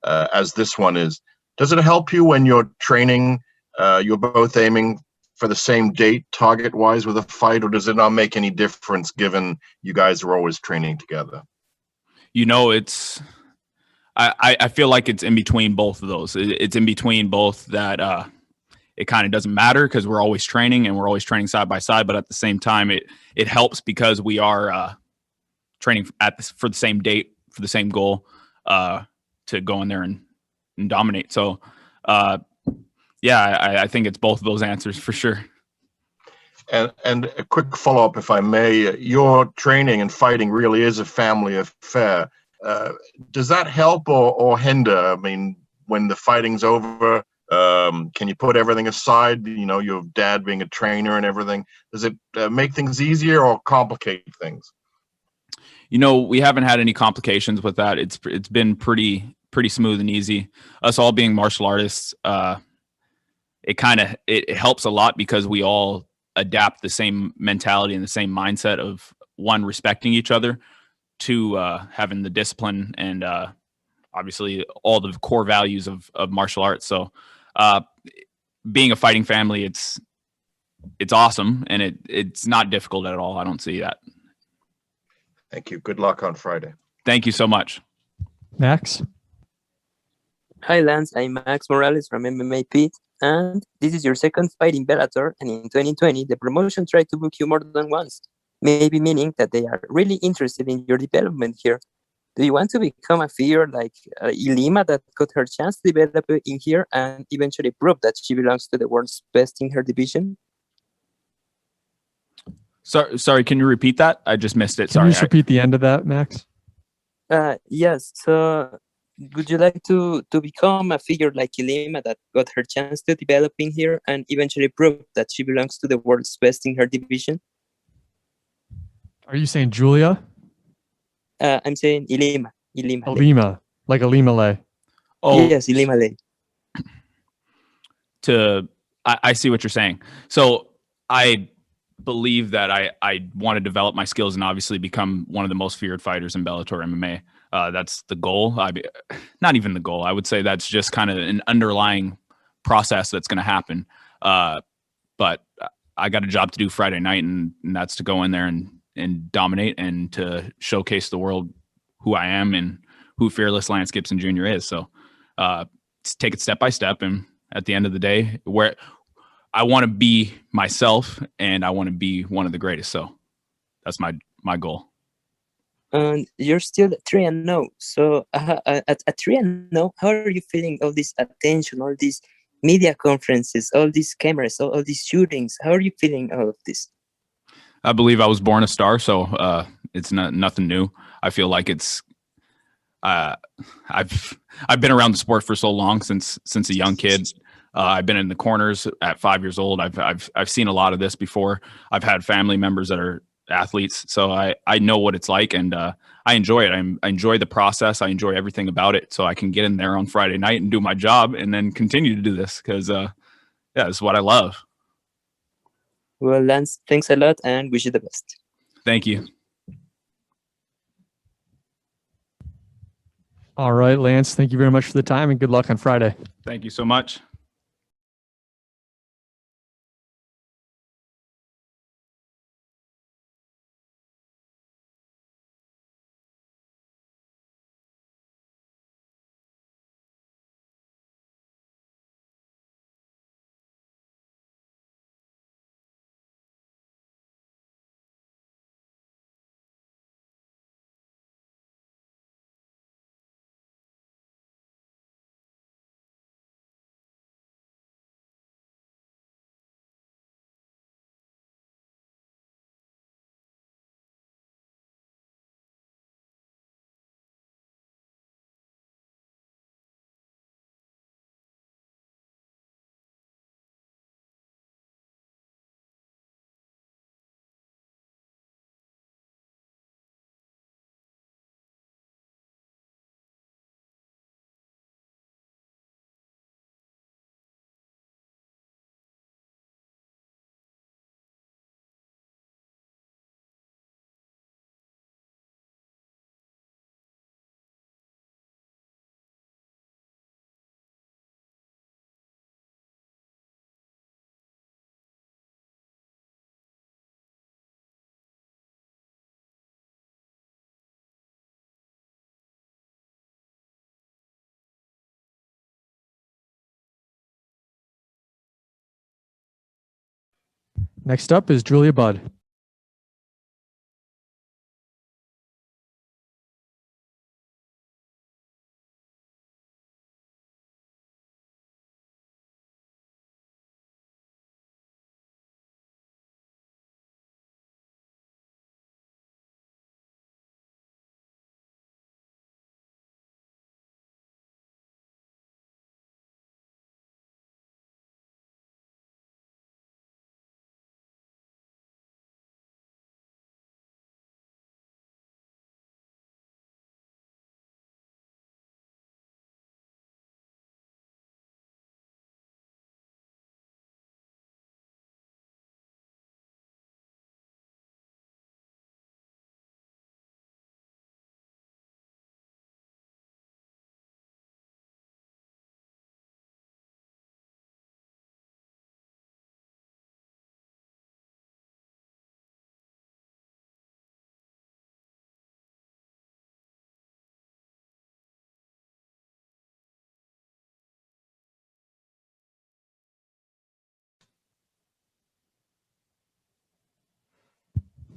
as this one is. Does it help you when you're training? You're both aiming for the same date, target-wise, with a fight, or does it not make any difference given you guys are always training together? You know, I feel like it's in between both of those. It's in between both that it kind of doesn't matter because we're always training and we're always training side by side. But at the same time, it helps because we are training for the same date, for the same goal, to go in there and dominate. So, yeah, I think it's both of those answers for sure. And a quick follow-up, if I may. Your training and fighting really is a family affair. Does that help or hinder? I mean, when the fighting's over, can you put everything aside? You know, your dad being a trainer and everything. Does it make things easier or complicate things? You know, we haven't had any complications with that. It's been pretty smooth and easy. Us all being martial artists, it helps a lot because we all adapt the same mentality and the same mindset of one, respecting each other, two, having the discipline and obviously all the core values of martial arts. So being a fighting family, it's awesome, and it's not difficult at all. I don't see that. Thank you. Good luck on Friday. Thank you so much. Max? Hi, Lance. I'm Max Morales from MMA Pit, and this is your second fight in Bellator. And in 2020, the promotion tried to book you more than once, maybe meaning that they are really interested in your development here. Do you want to become a figure like Ilima that got her chance to develop in here and eventually prove that she belongs to the world's best in her division? Sorry, can you repeat that? I just missed it. Can you just repeat the end of that, Max? Yes. So would you like to become a figure like Ilima that got her chance to develop in here and eventually prove that she belongs to the world's best in her division? Are you saying Julia? I'm saying Ilima. Ilima, like Ilima Lay. Oh, yes, Ilima Lay. I see what you're saying. So I believe that I want to develop my skills and obviously become one of the most feared fighters in Bellator MMA. That's the goal. Not even the goal. I would say that's just kind of an underlying process that's going to happen. But I got a job to do Friday night, and that's to go in there and dominate and to showcase the world who I am and who Fearless Lance Gibson Jr. is. So take it step by step. And at the end of the day, I want to be myself, and I want to be one of the greatest. So that's my goal. And you're still 3-0. So at 3-0, how are you feeling all this attention, all these media conferences, all these cameras, all these shootings? How are you feeling all of this? I believe I was born a star, so it's nothing new. I feel like it's I've been around the sport for so long since a young kid. I've been in the corners at 5 years old. I've seen a lot of this before. I've had family members that are athletes, so I know what it's like, and I enjoy it. I enjoy the process. I enjoy everything about it. So I can get in there on Friday night and do my job, and then continue to do this because this is what I love. Well, Lance, thanks a lot, and wish you the best. Thank you. All right, Lance, thank you very much for the time, and good luck on Friday. Thank you so much. Next up is Julia Budd.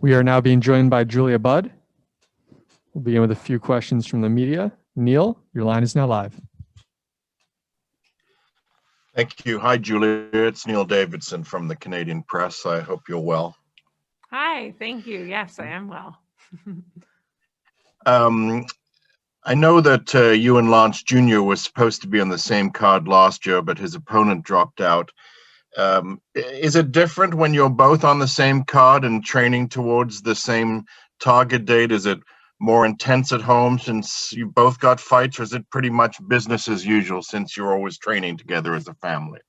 We are now being joined by Julia Budd. We'll begin with a few questions from the media. Neil, your line is now live. Thank you. Hi, Julia. It's Neil Davidson from the Canadian Press. I hope you're well. Hi, thank you. Yes, I am well. I know that you and Lance Jr. were supposed to be on the same card last year, but his opponent dropped out. Is it different when you're both on the same card and training towards the same target date? Is it more intense at home since you both got fights, or is it pretty much business as usual since you're always training together as a family?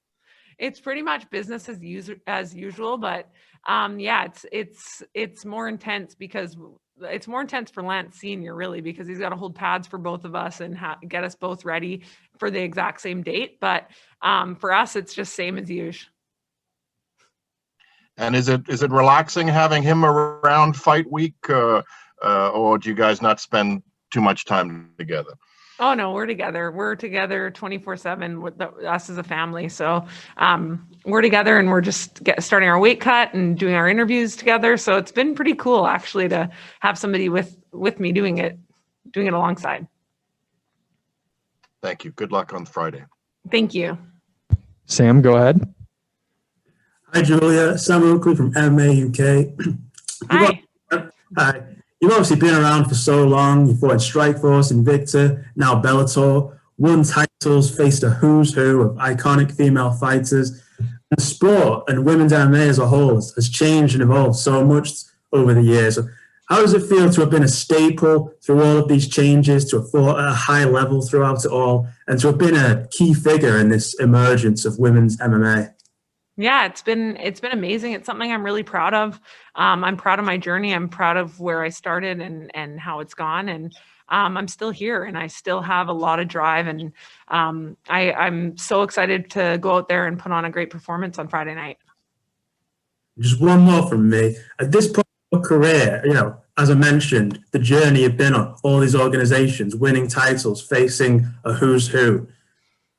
It's pretty much business as usual, but yeah, it's more intense because it's more intense for Lance Sr. really, because he's got to hold pads for both of us and get us both ready for the exact same date. But for us, it's just same as usual. And is it relaxing having him around fight week, or do you guys not spend too much time together? Oh no, we're together. We're together 24/7 with us as a family. So we're together, and we're just starting our weight cut and doing our interviews together. So it's been pretty cool actually to have somebody with me doing it alongside. Thank you. Good luck on Friday. Thank you. Sam, go ahead. Hi, Julia. Sam Oakley from MMA UK. Hi. Hi. You've obviously been around for so long. You fought in Strikeforce, Invicta, now Bellator, won titles, faced a who's who of iconic female fighters. The sport and women's MMA as a whole has changed and evolved so much over the years. So how does it feel to have been a staple through all of these changes, to have fought at a high level throughout it all, and to have been a key figure in this emergence of women's MMA? Yeah, it's been amazing. It's something I'm really proud of. I'm proud of my journey. I'm proud of where I started and how it's gone. And I'm still here, and I still have a lot of drive. And I'm so excited to go out there and put on a great performance on Friday night. Just one more from me. At this point in your career, as I mentioned, the journey you've been on, all these organizations, winning titles, facing a who's who.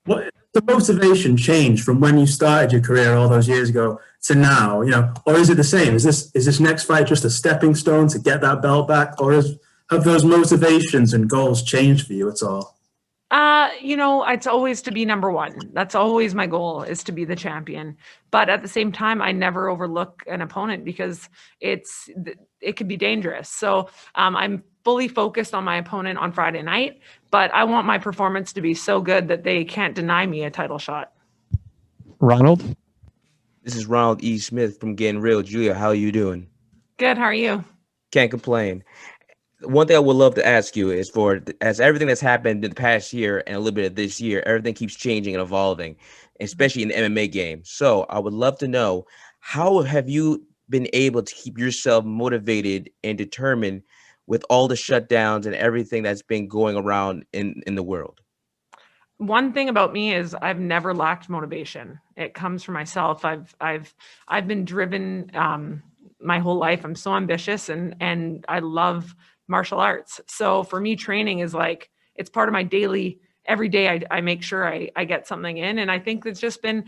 What the motivation changed from when you started your career all those years ago to now, or is it the same? Is this next fight just a stepping stone to get that belt back, or have those motivations and goals changed for you at all? It's always to be number one. That's always my goal, is to be the champion. But at the same time, I never overlook an opponent because it could be dangerous. So I'm fully focused on my opponent on Friday night, but I want my performance to be so good that they can't deny me a title shot. Ronald? This is Ronald E. Smith from Getting Real. Julia, how are you doing? Good. How are you? Can't complain. One thing I would love to ask you is as everything that's happened in the past year and a little bit of this year, everything keeps changing and evolving, especially in the MMA game. So I would love to know, how have you been able to keep yourself motivated and determined with all the shutdowns and everything that's been going around in the world? One thing about me is I've never lacked motivation. It comes from myself. I've been driven my whole life. I'm so ambitious and I love martial arts. So for me, training is like, it's part of my daily, every day I make sure I get something in. And I think it's just been,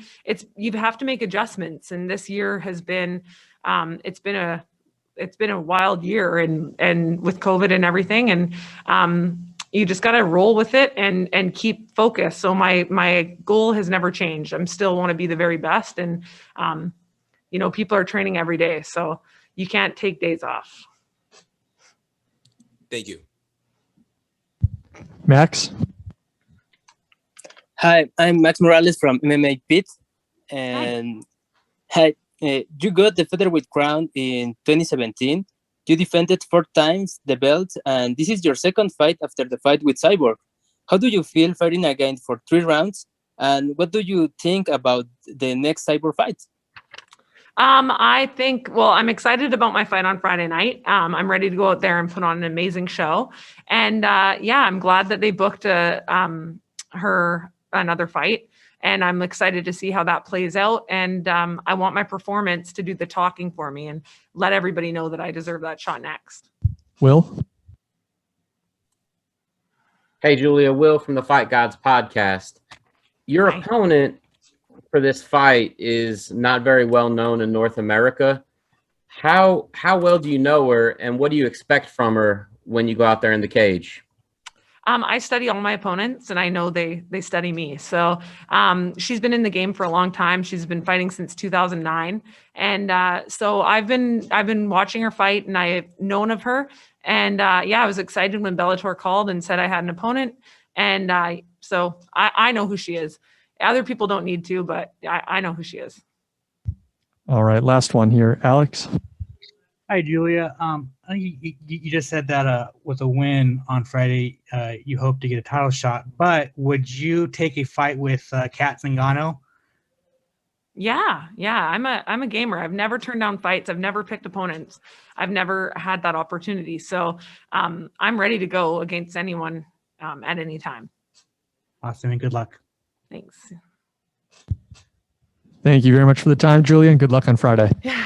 you have to make adjustments. And this year has been, it's been a wild year and with COVID and everything. And you just got to roll with it and keep focused. So my goal has never changed. I'm still want to be the very best. And, people are training every day, so you can't take days off. Thank you. Max? Hi, I'm Max Morales from MMA Pit. And hi, you got the featherweight crown in 2017. You defended 4 times the belt, and this is your second fight after the fight with Cyborg. How do you feel fighting again for 3 rounds? And what do you think about the next Cyborg fight? I think, I'm excited about my fight on Friday night. I'm ready to go out there and put on an amazing show. And I'm glad that they booked her another fight. And I'm excited to see how that plays out. And I want my performance to do the talking for me and let everybody know that I deserve that shot next. Will? Hey, Julia, Will from the Fight Gods podcast. Your opponent for this fight is not very well known in North America. How well do you know her, and what do you expect from her when you go out there in the cage? I study all my opponents, and I know they study me. So she's been in the game for a long time. She's been fighting since 2009, and so I've been watching her fight, and I've known of her. And I was excited when Bellator called and said I had an opponent, and so I know who she is. Other people don't need to, but I know who she is. All right, last one here, Alex. Hi, Julia. You just said that with a win on Friday, you hope to get a title shot. But would you take a fight with Kat Zingano? Yeah. I'm a gamer. I've never turned down fights. I've never picked opponents. I've never had that opportunity. So I'm ready to go against anyone at any time. Awesome, and good luck. Thanks. Thank you very much for the time, Julia, and good luck on Friday. Yeah.